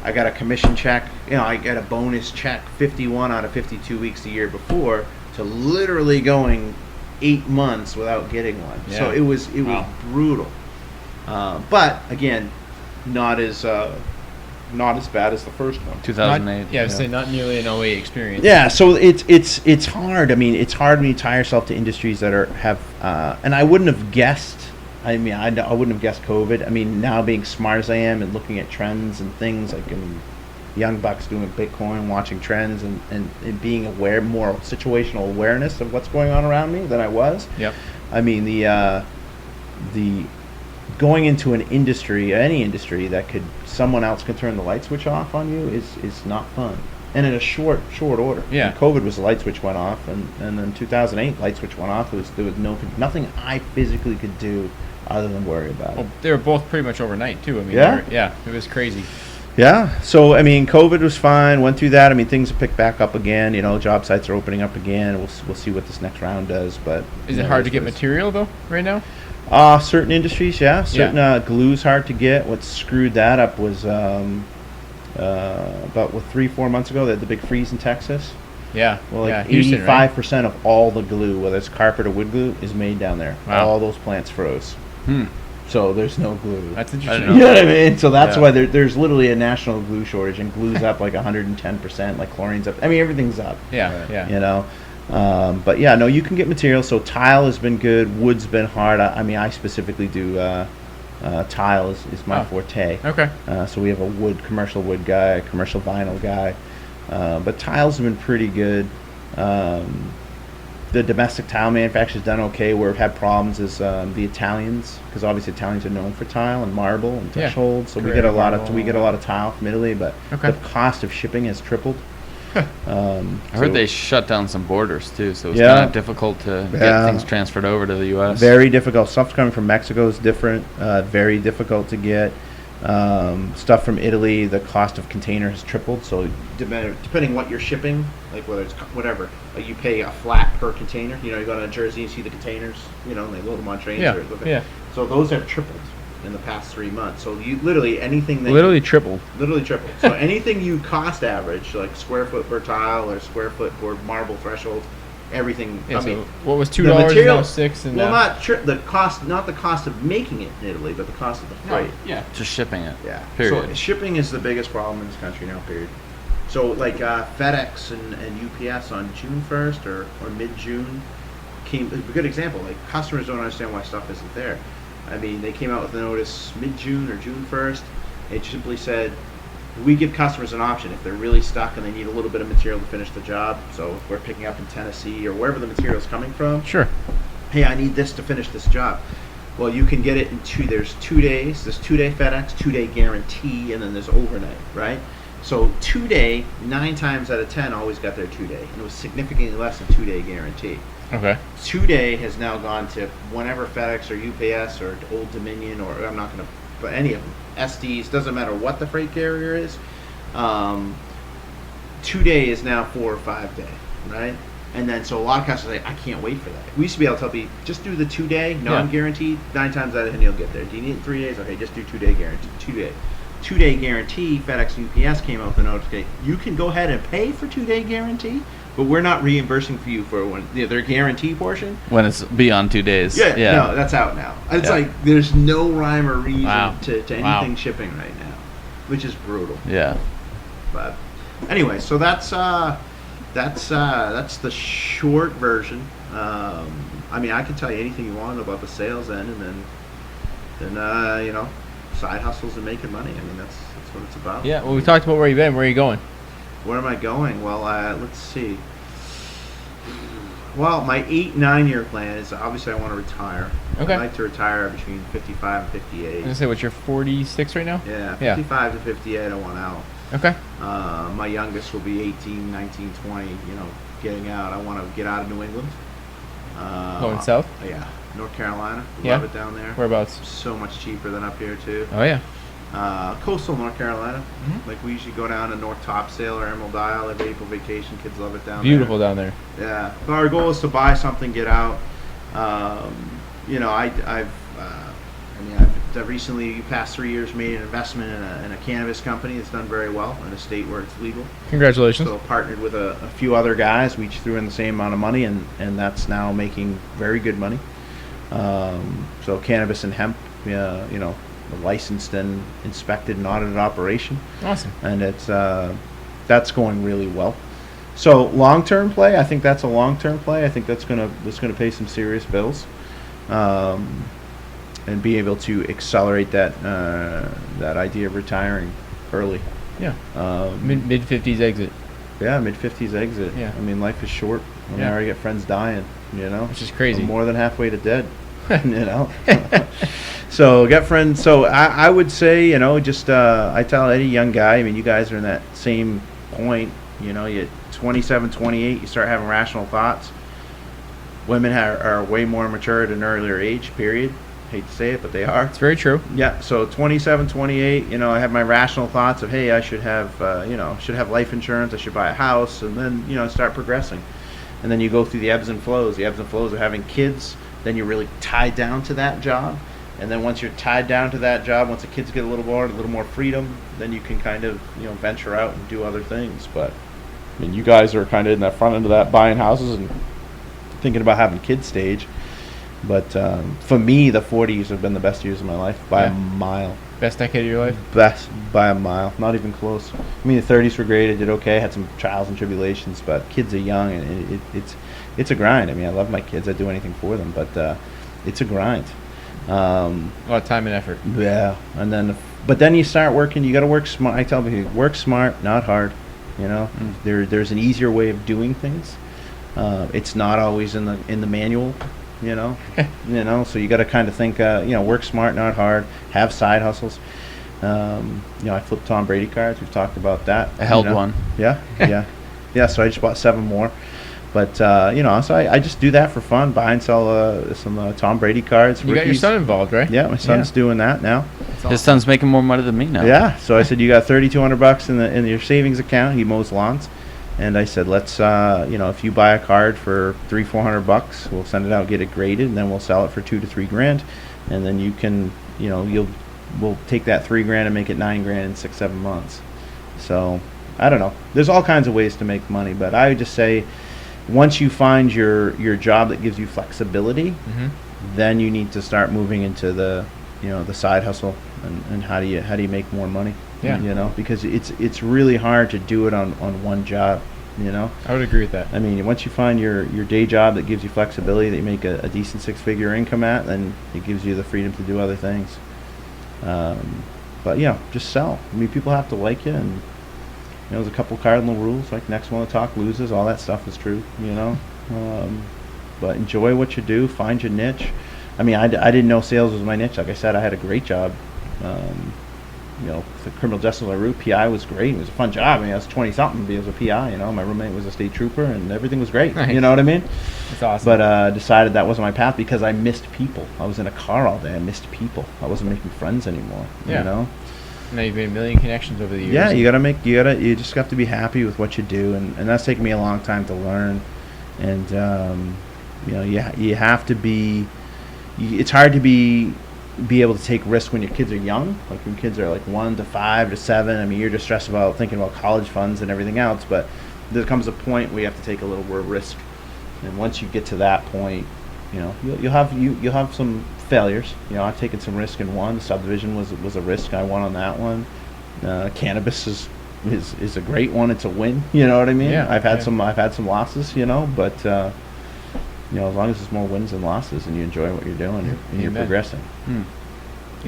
I got a commission check, I got a bonus check 51 out of 52 weeks the year before, to literally going 8 months without getting one.
Yeah.
So it was brutal. But again, not as bad as the first one.
2008.
I would say not nearly an OA experience.
Yeah, so it's hard. I mean, it's hard when you tie yourself to industries that have and I wouldn't have guessed. I mean, I wouldn't have guessed COVID. I mean, now being smart as I am and looking at trends and things, like young bucks doing Bitcoin, watching trends and being aware, more situational awareness of what's going on around me than I was.
Yep.
I mean, the going into an industry, any industry that someone else can turn the light switch off on you is not fun. And in a short order.
Yeah.
When COVID was the light switch went off, and then 2008 light switch went off. There was nothing I physically could do other than worry about it.
Well, they were both pretty much overnight too. I mean,
Yeah?
it was crazy.
Yeah. So I mean, COVID was fine. Went through that. I mean, things have picked back up again. Job sites are opening up again. We'll see what this next round does. But
Is it hard to get material though right now?
Certain industries, yeah. Glue's hard to get. What screwed that up was about 3-4 months ago, they had the big freeze in Texas.
Yeah.
Well, like
Houston,
85% of all the glue, whether it's carpet or wood glue, is made down there.
Wow.
All those plants froze. So there's no glue.
That's
I
interesting.
didn't
You know what I mean? So that's
Yeah.
why there's literally a national glue shortage, and glue's up like 110%, like chlorine's up. I mean, everything's up.
Yeah.
But yeah, no, you can get material. So tile has been good. Wood's been hard. I mean, I specifically do Tile is my
Oh.
forte.
Okay.
So we have a commercial wood guy, a commercial vinyl guy, but tiles have been pretty good. The domestic tile manufacturer's done okay. Where we've had problems is the Italians, because obviously Italians are known for tile and marble and
Yeah.
threshold. So we
Great
get a lot
marble.
of tile from Italy, but
Okay.
the cost of shipping has tripled.
I heard they shut down some borders too, so it's
Yeah.
kind of difficult to
Yeah.
get things transferred over to the U.S.
Very difficult. Stuff coming from Mexico is different. Very difficult to get. Stuff from Italy, the cost of container has tripled. So depending what you're shipping, like whether it's whatever, you pay a flat per container. You know, you go to Jersey and see the containers. You know, and they load them on trains.
Yeah.
Yeah. So those have tripled in the past 3 months. So you literally anything that
Literally tripled.
literally tripled. So anything you cost average, like square foot per tile or square foot per marble threshold, everything.
Yeah.
I
So
mean,
what was $2
the
is now
material-
$6, and
well,
now
not the cost of making it in Italy, but the cost of the freight.
yeah.
Just shipping it.
Yeah.
Period.
So shipping is the biggest problem in this country now. Period. So like FedEx and UPS on June 1st or mid-June came. A good example. Like customers don't understand why stuff isn't there. I mean, they came out with a notice mid-June or June 1st. It simply said, we give customers an option if they're really stuck and they need a little bit of material to finish the job. So if we're picking up in Tennessee or wherever the material is coming from,
Sure.
hey, I need this to finish this job. Well, you can get it in there's 2 days. There's 2-day FedEx, 2-day guarantee, and then there's overnight, right? So 2-day, 9 times out of 10 always got their 2-day. And it was significantly less than 2-day guarantee.
Okay.
2-day has now gone to whenever FedEx or UPS or Old Dominion, or I'm not going to, but any of them, SDs, doesn't matter what the freight carrier is. 2-day is now 4 or 5 day, right? And then so a lot of customers say, I can't wait for that. We used to be able to tell people, just do the 2-day, non-guaranteed. 9 times out of 10 you'll get there. Do you need it in 3 days? Okay, just do 2-day guarantee. 2-day. 2-day guarantee. FedEx and UPS came out with a notification. You can go ahead and pay for 2-day guarantee, but we're not reimbursing for you for their guarantee portion.
When it's beyond 2 days.
Yeah, no, that's out now. It's
Yeah.
like there's no rhyme or reason
Wow.
to anything
Wow.
shipping right now, which is brutal.
Yeah.
But anyway, so that's the short version. I mean, I can tell you anything you want about the sales end, and then you know, side hustles and making money. I mean, that's what it's about.
Yeah. Well, we talked about where you've been. Where are you going?
Where am I going? Well, let's see. Well, my 8-9 year plan is obviously I want to retire.
Okay.
I'd like to retire between 55 and
I was
58.
gonna say, what, you're 46 right now?
Yeah,
Yeah.
55 to 58 I want out.
Okay.
My youngest will be 18, 19, 20, you know, getting out. I want to get out of New England.
Going south?
Yeah, North Carolina.
Yeah.
Love it down there.
Whereabouts?
So much cheaper than up here, too.
Oh yeah.
Coastal North Carolina.
Mhm.
Like, we usually go down to North Topsail or Emerald Isle every April vacation. Kids love it down
Beautiful down there.
there. Yeah. But our goal is to buy something, get out. You know, I've recently, past 3 years, made an investment in a cannabis company that's done very well in a state where it's legal.
Congratulations.
So partnered with a few other guys. We each threw in the same amount of money, and that's now making very good money. So cannabis and hemp, you know, a licensed and inspected and audited operation,
Awesome.
and that's going really well. So long-term play, I think that's a long-term play. I think that's gonna pay some serious bills, and be able to accelerate that idea of retiring early.
Yeah.
Um,
Mid 50s exit,
Yeah, mid-50s exit.
Yeah.
I mean, life is short. I mean,
Yeah.
I already got friends dying, you know?
which is crazy.
I'm more than halfway to dead, you know? So, got friends. So, I would say, you know, just, I tell any young guy, I mean, you guys are in that same point, you know, you 27, 28, you start having rational thoughts. Women are way more mature at an earlier age, period. Hate to say it, but they are.
It's very true.
Yeah, so 27, 28, you know, I have my rational thoughts of, hey, I should have, you know, should have life insurance, I should buy a house, and then, you know, start progressing. And then you go through the ebbs and flows. The ebbs and flows of having kids, then you're really tied down to that job. And then once you're tied down to that job, once the kids get a little more freedom, then you can kind of, you know, venture out and do other things. But, I mean, you guys are kind of in that front end of that, buying houses and thinking about having kids stage. But for me, the 40s have been the best years of my life by a mile.
Best decade of your life.
Best by a mile, not even close. I mean, the 30s were great. I did okay. Had some trials and tribulations, but kids are young, and it's a grind. I mean, I love my kids. I'd do anything for them, but it's a grind. Um,
A lot of time and effort.
yeah, and then, but then you start working. You got to work smart. I tell people, work smart, not hard. You know, there's an easier way of doing things. It's not always in the manual. You know, So you got to kind of think. Work smart, not hard. Have side hustles. I flipped Tom Brady cards. We've talked about that.
I held one.
Yeah, yeah. So I just bought 7 more. But so I just do that for fun. Buy and sell some Tom Brady cards.
You got your son involved, right?
Yeah, my son's doing that now.
His son's making more money than me now.
Yeah, so I said, you got $3,200 in your savings account. He mows lawns, and I said, let's if you buy a card for $300-400, we'll send it out, get it graded, and then we'll sell it for $2 to $3 grand, and then you can we'll take that $3 grand and make it $9 grand in 6-7 months. So I don't know. There's all kinds of ways to make money, but I would just say, once you find your job that gives you flexibility, then you need to start moving into the side hustle and how do you make more money?
Yeah.
Because it's really hard to do it on one job.
I would agree with that.
I mean, once you find your day job that gives you flexibility, that you make a decent 6-figure income at, then it gives you the freedom to do other things. But just sell. I mean, people have to like you, and there's a couple cardinal rules, like next one to talk loses. All that stuff is true, But enjoy what you do. Find your niche. I mean, I didn't know sales was my niche. Like I said, I had a great job. The criminal justice route, PI was great. It was a fun job. I mean, I was 20-something to be as a PI. My roommate was a state trooper, and everything was great.
Nice.
You know what I mean?
That's awesome.
But decided that wasn't my path because I missed people. I was in a car all day. I missed people. I wasn't making friends anymore.
Yeah. Now you've made a million connections over the years.
Yeah, you just have to be happy with what you do, and that's taken me a long time to learn. And you have to be. It's hard to be able to take risks when your kids are young, like when kids are like 1 to 5 to 7. I mean, you're just stressed about thinking about college funds and everything else. But there comes a point where you have to take a little more risk, and once you get to that point, you'll have some failures. I've taken some risk in one. The subdivision was a risk. I won on that one. Cannabis is a great one. It's a win. You know what I mean?
Yeah,
I've had some losses. But as long as there's more wins than losses, and you enjoy what you're doing, and you're progressing.
You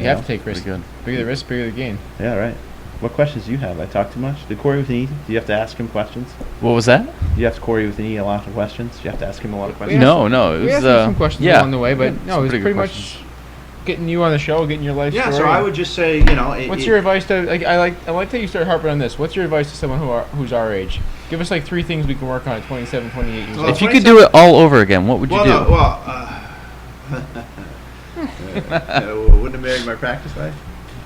have to take risks.
Good.
Bigger the risk, bigger the gain.
Yeah, right. What questions do you have? I talk too much. Did Corey with an E? Do you have to ask him questions?
What was that?
Do you have to Corey with an E a lot of questions? Do you have to ask him a lot of questions?
No. It
We
was
asked him some questions along the way, but
some
no, it was
pretty
pretty
good
much
questions.
getting you on the show, getting your life story.
So I would just say,
What's your advice to I like that you start harping on this. What's your advice to someone who's our age? Give us like 3 things we can work on at 27, 28 years
Well,
old.
If you could do it all over again, what would you do?
Wouldn't have married my practice life.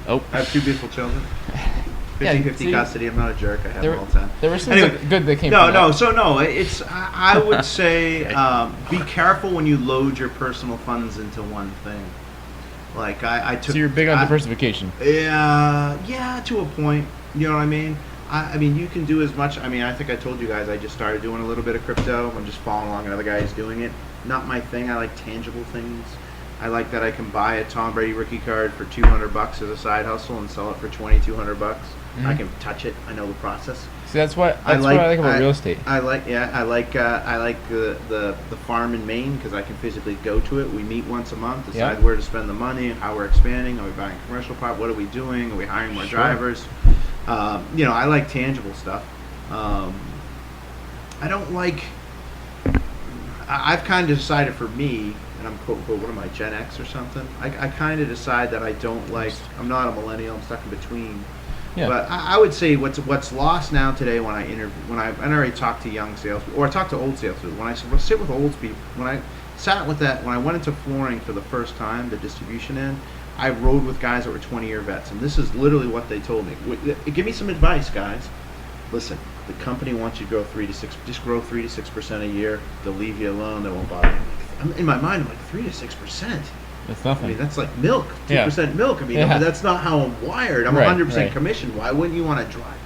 Oh.
I have 2 beautiful children. 50-50
see?
custody. I'm not a jerk. I have them all the time.
There was some
Anyway,
good that came from that.
It's. I would say be careful when you load your personal funds into one thing. Like I took.
So you're big on diversification.
Yeah, to a point. You know what I mean? I mean, you can do as much. I mean, I think I told you guys I just started doing a little bit of crypto. I'm just following along another guy who's doing it. Not my thing. I like tangible things. I like that I can buy a Tom Brady rookie card for $200 as a side hustle and sell it for $2,200. I can touch it. I know the process.
See, that's what I like about real estate.
I like the farm in Maine because I can physically go to it. We meet once a month, decide where to spend the money, how we're expanding. Are we buying commercial prop? What are we doing? Are we hiring more drivers? I like tangible stuff. I don't like. I've kind of decided for me, and I'm quote unquote, what am I, Gen X or something? I kind of decide that I don't like. I'm not a millennial. I'm stuck in between.
Yeah.
But I would say what's lost now today when I already talk to young salespeople or I talk to old salespeople. When I sit with old people, when I sat with that, when I went into flooring for the first time, the distribution end, I rode with guys that were 20-year vets, and this is literally what they told me. Give me some advice, guys. Listen, the company wants you to grow 3 to 6. Just grow 3 to 6% a year. They'll leave you alone. They won't bother you. In my mind, I'm like 3 to 6%.
That's nothing.
I mean, that's like milk, 2% milk. I mean, that's not how I'm wired. I'm 100% commission. Why wouldn't you want to drive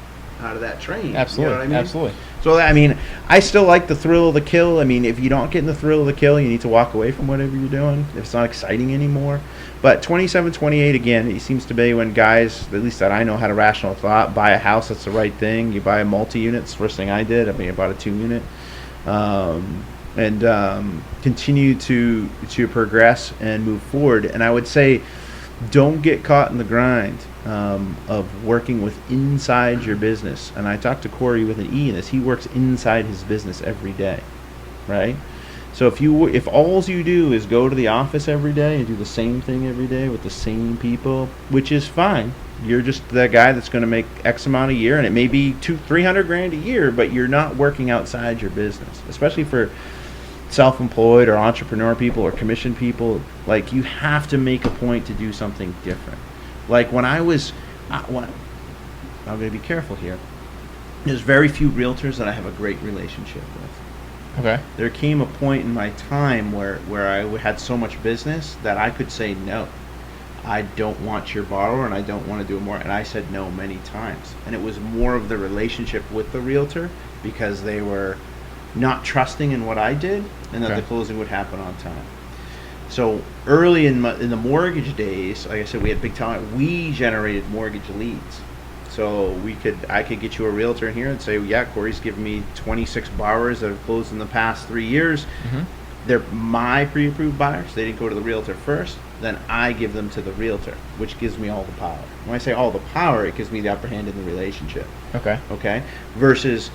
out of that train?
Absolutely,
you know what I mean?
absolutely.
So, I mean, I still like the thrill of the kill. I mean, if you don't get in the thrill of the kill, you need to walk away from whatever you're doing. It's not exciting anymore. But 27, 28, again, it seems to be when guys, at least that I know, had a rational thought, buy a house, that's the right thing. You buy a multi-unit. It's the first thing I did. I mean, I bought a 2-unit. and continue to progress and move forward. And I would say, don't get caught in the grind of working with inside your business. And I talked to Corey with an E in this. He works inside his business every day, right? So if all you do is go to the office every day and do the same thing every day with the same people, which is fine. You're just that guy that's going to make X amount a year, and it may be $200-300 a year, but you're not working outside your business, especially for self-employed or entrepreneur people or commission people. Like, you have to make a point to do something different. Like when I'm going to be careful here. There's very few realtors that I have a great relationship with.
Okay.
There came a point in my time where I had so much business that I could say no. I don't want your borrower and I don't want to do more. And I said no many times. And it was more of the relationship with the realtor because they were not trusting in what I did and that the closing would happen on time. So early in the mortgage days, like I said, we had big time. We generated mortgage leads. So I could get you a realtor in here and say, yeah, Corey's given me 26 borrowers that have closed in the past 3 years.
Mm-hmm.
They're my pre-approved buyers. They didn't go to the realtor first. Then I give them to the realtor, which gives me all the power. When I say all the power, it gives me the upper hand in the relationship. Okay. Versus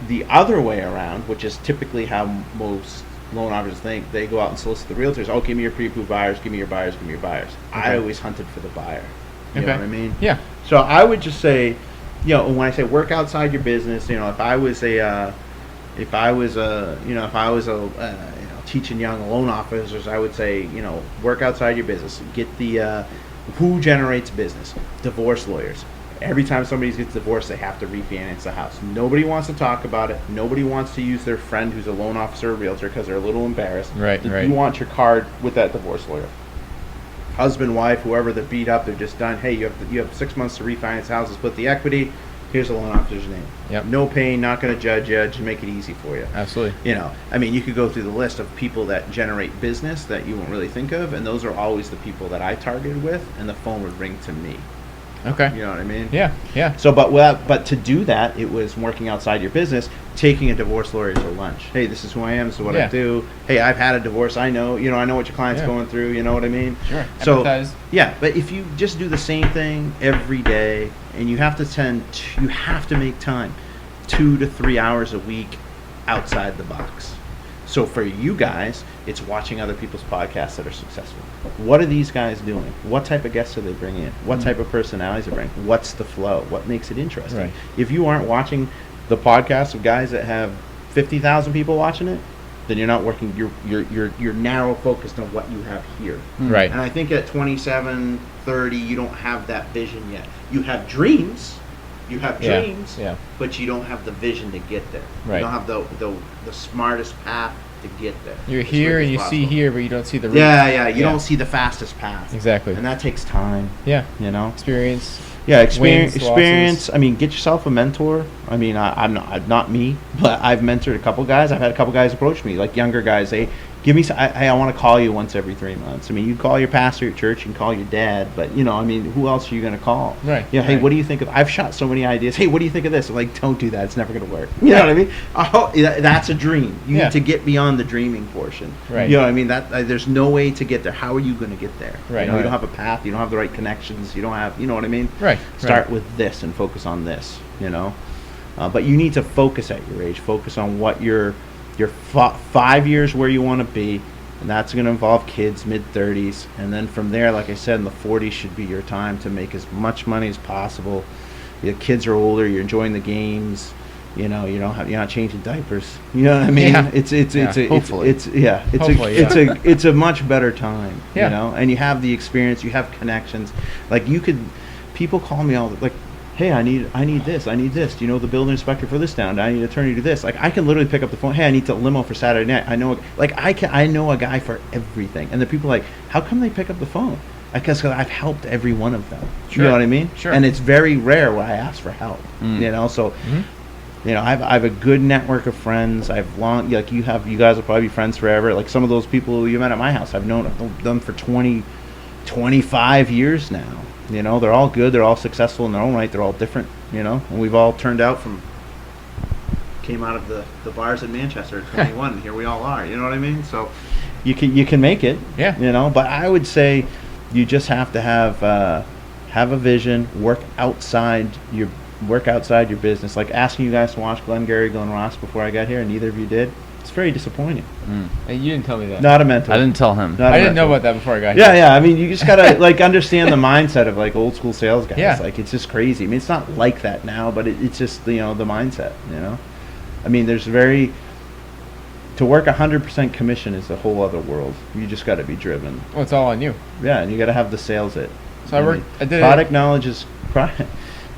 the other way around, which is typically how most loan officers think. They go out and solicit the realtors. Oh, give me your pre-approved buyers. Give me your buyers. Give me your buyers. I always hunted for the buyer. You know what I mean?
Yeah.
So I would just say, when I say work outside your business, if I was teaching young loan officers, I would say, work outside your business. Get the who generates business? Divorce lawyers. Every time somebody gets divorced, they have to refinance the house. Nobody wants to talk about it. Nobody wants to use their friend who's a loan officer or realtor because they're a little embarrassed.
Right.
You want your card with that divorce lawyer. Husband, wife, whoever, they're beat up, they're just done. Hey, you have 6 months to refinance houses, split the equity. Here's the loan officer's name.
Yep.
No pain, not going to judge you, just make it easy for you.
Absolutely.
You could go through the list of people that generate business that you won't really think of, and those are always the people that I targeted with, and the phone would ring to me.
Okay.
You know what I mean?
Yeah.
So, but to do that, it was working outside your business, taking a divorce lawyer to lunch. Hey, this is who I am. This is what I do. Hey, I've had a divorce. I know. I know what your client's going through. You know what I mean?
Sure.
So,
empathize.
yeah. But if you just do the same thing every day, and you have to make time, 2 to 3 hours a week outside the box. So for you guys, it's watching other people's podcasts that are successful. What are these guys doing? What type of guests do they bring in? What type of personalities they bring? What's the flow? What makes it interesting?
Right.
If you aren't watching the podcasts of guys that have 50,000 people watching it, then you're not working. You're narrow focused on what you have here.
Right.
And I think at 27, 30, you don't have that vision yet. You have dreams.
Yeah.
But you don't have the vision to get there.
Right.
You don't have the smartest path to get there.
You're here and you see here, but you don't see the route.
Yeah. You don't see the fastest path.
Exactly.
And that takes time.
Yeah.
Experience.
Wins,
Experience.
losses.
I mean, get yourself a mentor. I mean, I'm not me, but I've mentored a couple guys. I've had a couple guys approach me, like younger guys. They give me. I want to call you once every 3 months. I mean, you call your pastor at church, you can call your dad, but who else are you going to call?
Right.
Hey, what do you think of? I've shot so many ideas. Hey, what do you think of this? I'm like, don't do that. It's never going to work. You know what I mean? That's a dream. You need to get beyond the dreaming portion.
Right.
You know what I mean? There's no way to get there. How are you going to get there?
Right.
You don't have a path. You don't have the right connections. You don't have. You know what I mean?
Right.
Start with this and focus on this. But you need to focus at your age. Focus on what your 5 years where you want to be. And that's going to involve kids, mid-30s. And then from there, like I said, in the 40s should be your time to make as much money as possible. Your kids are older. You're enjoying the games. You're not changing diapers. You know what I mean?
Yeah.
It's a much better time.
Yeah.
And you have the experience. You have connections. Like people call me like, hey, I need this. Do you know the building inspector for this town? I need an attorney to do this. Like, I can literally pick up the phone. Hey, I need a limo for Saturday night. I know a guy for everything. And the people are like, how come they pick up the phone? Because I've helped every one of them.
Sure.
You know what I mean?
Sure.
And it's very rare when I ask for help. So. Mm-hmm. I have a good network of friends. You guys will probably be friends forever. Like some of those people you met at my house, I've known them for 20, 25 years now. They're all good. They're all successful in their own right. They're all different, and we've all turned out from came out of the bars in Manchester at 21, and here we all are. You know what I mean? So you can make it.
Yeah.
You know, but I would say you just have to have a vision, work outside your business. Like asking you guys to watch Glengarry Glen Ross before I got here, and neither of you did. It's very disappointing.
Hey, you didn't tell me that.
Not a mental.
I didn't tell him.
Not a
I didn't know
mental.
about that before I got
Yeah,
here.
yeah. I mean, you just gotta like understand the mindset of like old school sales guys.
Yeah.
Like it's just crazy. I mean, it's not like that now, but it's just the mindset. I mean, there's to work 100% commission is a whole other world. You just got to be driven.
Well, it's all on you.
Yeah, and you got to have the sales it.
So I did
product knowledge is.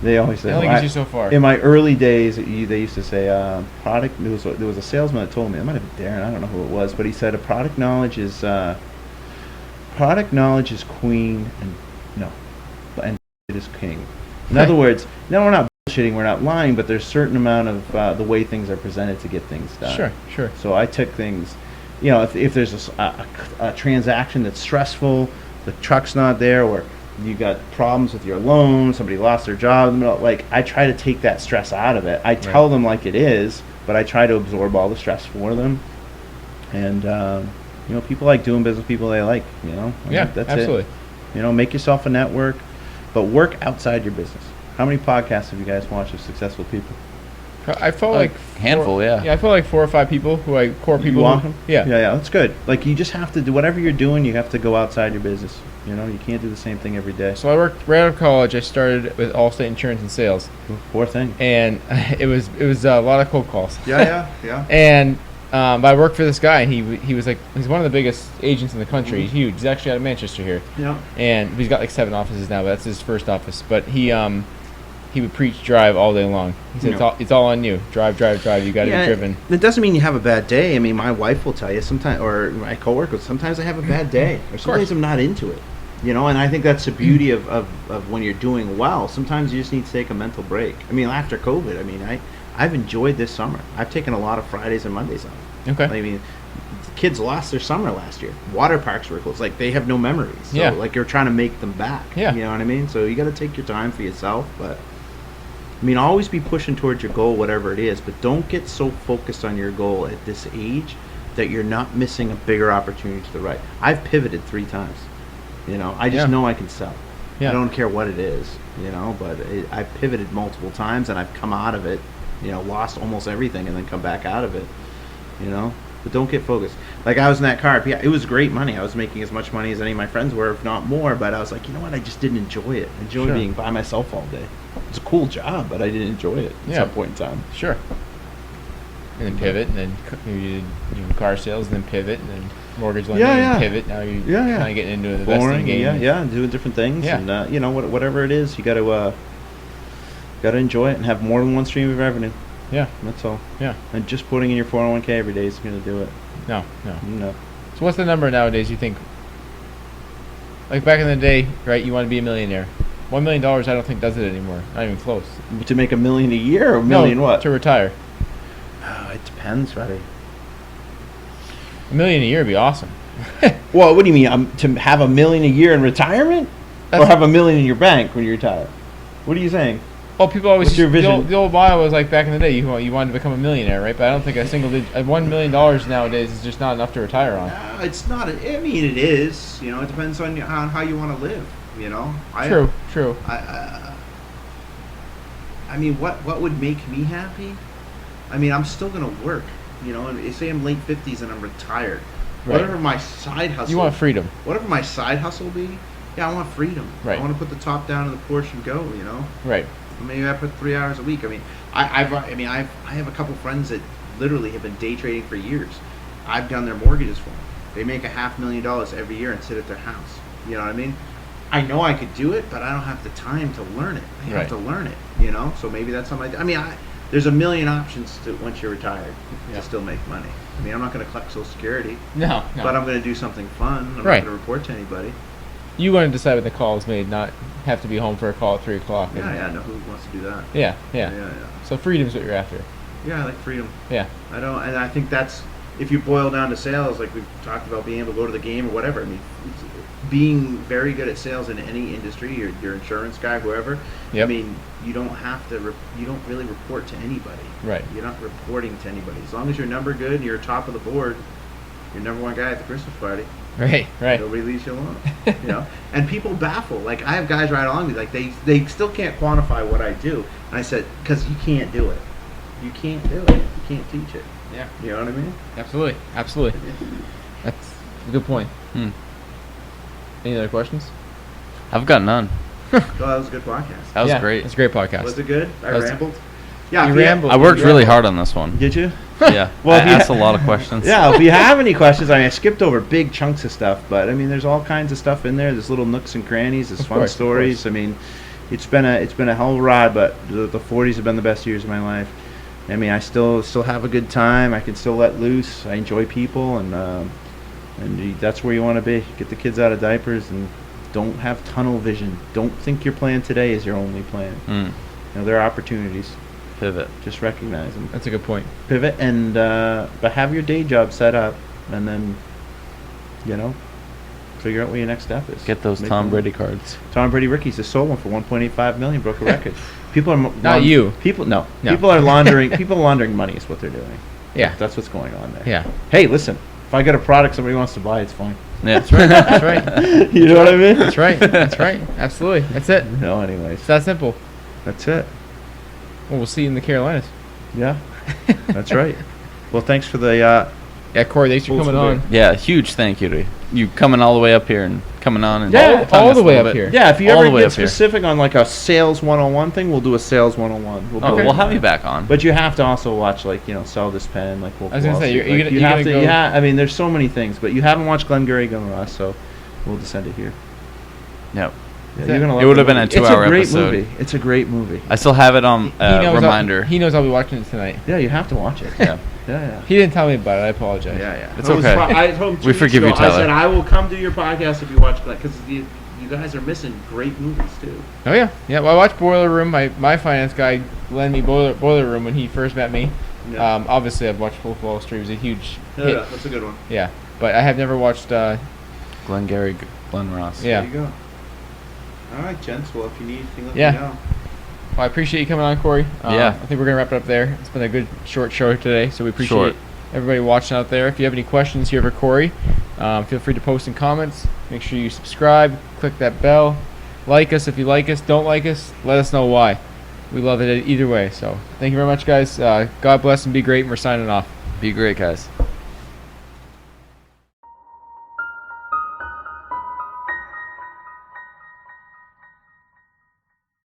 They always say.
It only gets you so far.
In my early days, they used to say product. There was a salesman that told me. It might have been Darren. I don't know who it was, but he said product knowledge is queen and it is king. In other words, no, we're not bullshitting. We're not lying, but there's a certain amount of the way things are presented to get things done.
Sure.
So I took things. If there's a transaction that's stressful, the truck's not there, or you got problems with your loan, somebody lost their job, like I try to take that stress out of it. I tell them like it is, but I try to absorb all the stress for them. And people like doing business with people they like.
Yeah,
that's
absolutely.
it. Make yourself a network, but work outside your business. How many podcasts have you guys watched of successful people?
I felt like
handful, yeah.
Yeah, I felt like 4 or 5 people core people.
You want them?
Yeah.
Yeah, that's good. Like you just have to do whatever you're doing. You have to go outside your business. You can't do the same thing every day.
So I worked right out of college. I started with Allstate Insurance and Sales,
Poor thing.
and it was a lot of cold calls.
Yeah.
And but I worked for this guy, and he was like, he's one of the biggest agents in the country. He's huge. He's actually out of Manchester here.
Yeah.
And he's got like 7 offices now, but that's his first office. But he would preach drive all day long. He said it's all on you. Drive. You got to be driven.
It doesn't mean you have a bad day. I mean, my wife will tell you sometimes, or my coworkers, sometimes I have a bad day, or some days I'm not into it. And I think that's the beauty of when you're doing well. Sometimes you just need to take a mental break. I mean, after COVID, I've enjoyed this summer. I've taken a lot of Fridays and Mondays off.
Okay.
I mean, kids lost their summer last year. Water parks were closed. Like, they have no memories. So,
Yeah.
like, you're trying to make them back.
Yeah.
You know what I mean? So you got to take your time for yourself. But, I mean, always be pushing towards your goal, whatever it is. But don't get so focused on your goal at this age that you're not missing a bigger opportunity to the right. I've pivoted 3 times. I just know I can sell.
Yeah.
I don't care what it is, but I've pivoted multiple times and I've come out of it, lost almost everything and then come back out of it, but don't get focused. Like I was in that car, yeah, it was great money. I was making as much money as any of my friends were, if not more, but I was like, you know what, I just didn't enjoy it. I enjoyed being by myself all day. It's a cool job, but I didn't enjoy it at some point in time.
Sure. And then pivot, and then maybe you do car sales, and then pivot, and then mortgage lending, and pivot. Now you're kind of getting into the investing game.
Yeah, doing different things,
Yeah.
and whatever it is, you got to enjoy it and have more than one stream of revenue.
Yeah.
That's all.
Yeah.
And just putting in your 401k every day is going to do it.
No.
No.
So what's the number nowadays you think? Like back in the day, right? You want to be a millionaire. $1 million, I don't think does it anymore. Not even close.
To make $1 million a year, or $1 million what?
To retire.
It depends, buddy.
$1 million a year would be awesome.
Well, what do you mean? To have $1 million a year in retirement, or have $1 million in your bank when you retire? What are you saying?
Well, people always
What's your vision?
The old bio was like back in the day, you wanted to become a millionaire, right? But I don't think $1 million nowadays is just not enough to retire on.
It's not. I mean, it is. It depends on how you want to live.
True.
I mean, what would make me happy? I mean, I'm still gonna work. And say I'm late 50s and I'm retired.
Right.
Whatever my side hustle.
You want freedom.
Whatever my side hustle be. Yeah, I want freedom.
Right.
I want to put the top down of the Porsche and go.
Right.
Maybe I put 3 hours a week. I mean, I have a couple friends that literally have been day trading for years. I've done their mortgages for them. They make $500,000 every year and sit at their house. You know what I mean? I know I could do it, but I don't have the time to learn it. I have to learn it. So maybe that's something. There's a million options to once you're retired to still make money. I mean, I'm not going to collect Social Security.
No.
But I'm going to do something fun. I'm not going to report to anybody.
You want to decide when the call is made, not have to be home for a call at 3 o'clock.
Yeah, no, who wants to do that?
Yeah. So freedom's what you're after.
Yeah, I like freedom.
Yeah.
And I think that's, if you boil down to sales, like we've talked about being able to go to the game or whatever, I mean, being very good at sales in any industry, your insurance guy, whoever.
Yep.
I mean, you don't have to. You don't really report to anybody.
Right.
You're not reporting to anybody. As long as your number good and you're top of the board, you're number one guy at the Christmas party.
Right.
Nobody leaves you alone. And people baffle. Like I have guys right along me. Like they still can't quantify what I do. And I said, because you can't do it. You can't do it. You can't teach it.
Yeah.
You know what I mean?
Absolutely. That's a good point. Any other questions?
I've got none.
Well, that was a good podcast.
That was great.
It's a great podcast.
Was it good? I
was-
rambled. Yeah,
You
if you-
rambled.
I worked really hard on this one.
Did you?
Yeah.
Well,
I
if you-
asked a lot of questions.
Yeah, if you have any questions, I skipped over big chunks of stuff, but I mean, there's all kinds of stuff in there. There's little nooks and crannies. There's
Of
fun
course, of
stories.
course.
I mean, it's been a hell of a ride, but the 40s have been the best years of my life. I mean, I still have a good time. I can still let loose. I enjoy people, and that's where you want to be. Get the kids out of diapers and don't have tunnel vision. Don't think your plan today is your only plan. There are opportunities.
Pivot.
Just recognize them.
That's a good point.
Pivot and but have your day job set up, and then figure out what your next step is.
Get those
Make
Tom
them-
Brady cards.
Tom Brady rookies just sold one for $1.85 million, broke a record. People are
Not you.
People
No.
People are laundering. People are laundering money is what they're doing.
Yeah.
That's what's going on there.
Yeah.
Hey, listen. If I get a product somebody wants to buy, it's fine.
Yeah.
That's right. That's right.
You know what I mean?
That's right. That's right. Absolutely. That's it.
No, anyways,
It's that simple.
that's it.
Well, we'll see you in the Carolinas.
Yeah, that's right. Well, thanks for the.
Yeah, Corey, thanks for
Full
coming on.
speed.
Yeah. Huge thank you to you coming all the way up here and coming on and
Yeah,
telling
all
us
the
a
way
little
up
bit.
here.
Yeah, if you
All
ever
the way
get
up here.
specific on like a sales 101 thing, we'll do a sales 101. We'll
Oh,
put it
we'll
in
have
there.
you back on.
But you have to also watch sell this pen like Wolf
I was gonna
Wall
say,
Street.
you're
Like,
gonna-
you
you're
have
gonna
to.
go-
Yeah, I mean, there's so many things, but you haven't watched Glengarry Glen Ross, so we'll just send it here.
Yep.
Yeah,
It-
you're gonna love
it would
the
have been a
movie.
2-hour
It's a great
episode.
movie. It's a great movie.
I still have it on reminder.
He knows I'll be watching it tonight.
Yeah, you have to watch it.
Yeah.
Yeah.
He didn't tell me about it. I apologize.
Yeah.
It's
It was
okay.
I told him 2
We
weeks
forgive
ago,
you, Tyler.
I said I will come to your podcast if you watch Glen, because you guys are missing great movies too.
Oh yeah. Yeah. Well, I watched Boiler Room. My finance guy lent me Boiler Room when he first met me.
Yeah.
Obviously, I've watched Wolf of Wall Street. It was a huge hit.
Yeah, that's a good one.
Yeah. But I have never watched.
Glengarry Glen Ross.
Yeah.
There you go. All right, gents. Well, if you need anything, let
Yeah.
me know.
Well, I appreciate you coming on, Corey.
Yeah.
I think we're gonna wrap it up there. It's been a good short show today, so we appreciate
Short.
everybody watching out there. If you have any questions here for Corey, feel free to post in comments. Make sure you subscribe, click that bell, like us if you like us. Don't like us, let us know why. We love it either way. So thank you very much, guys. God bless and be great. And we're signing off.
Be great, guys.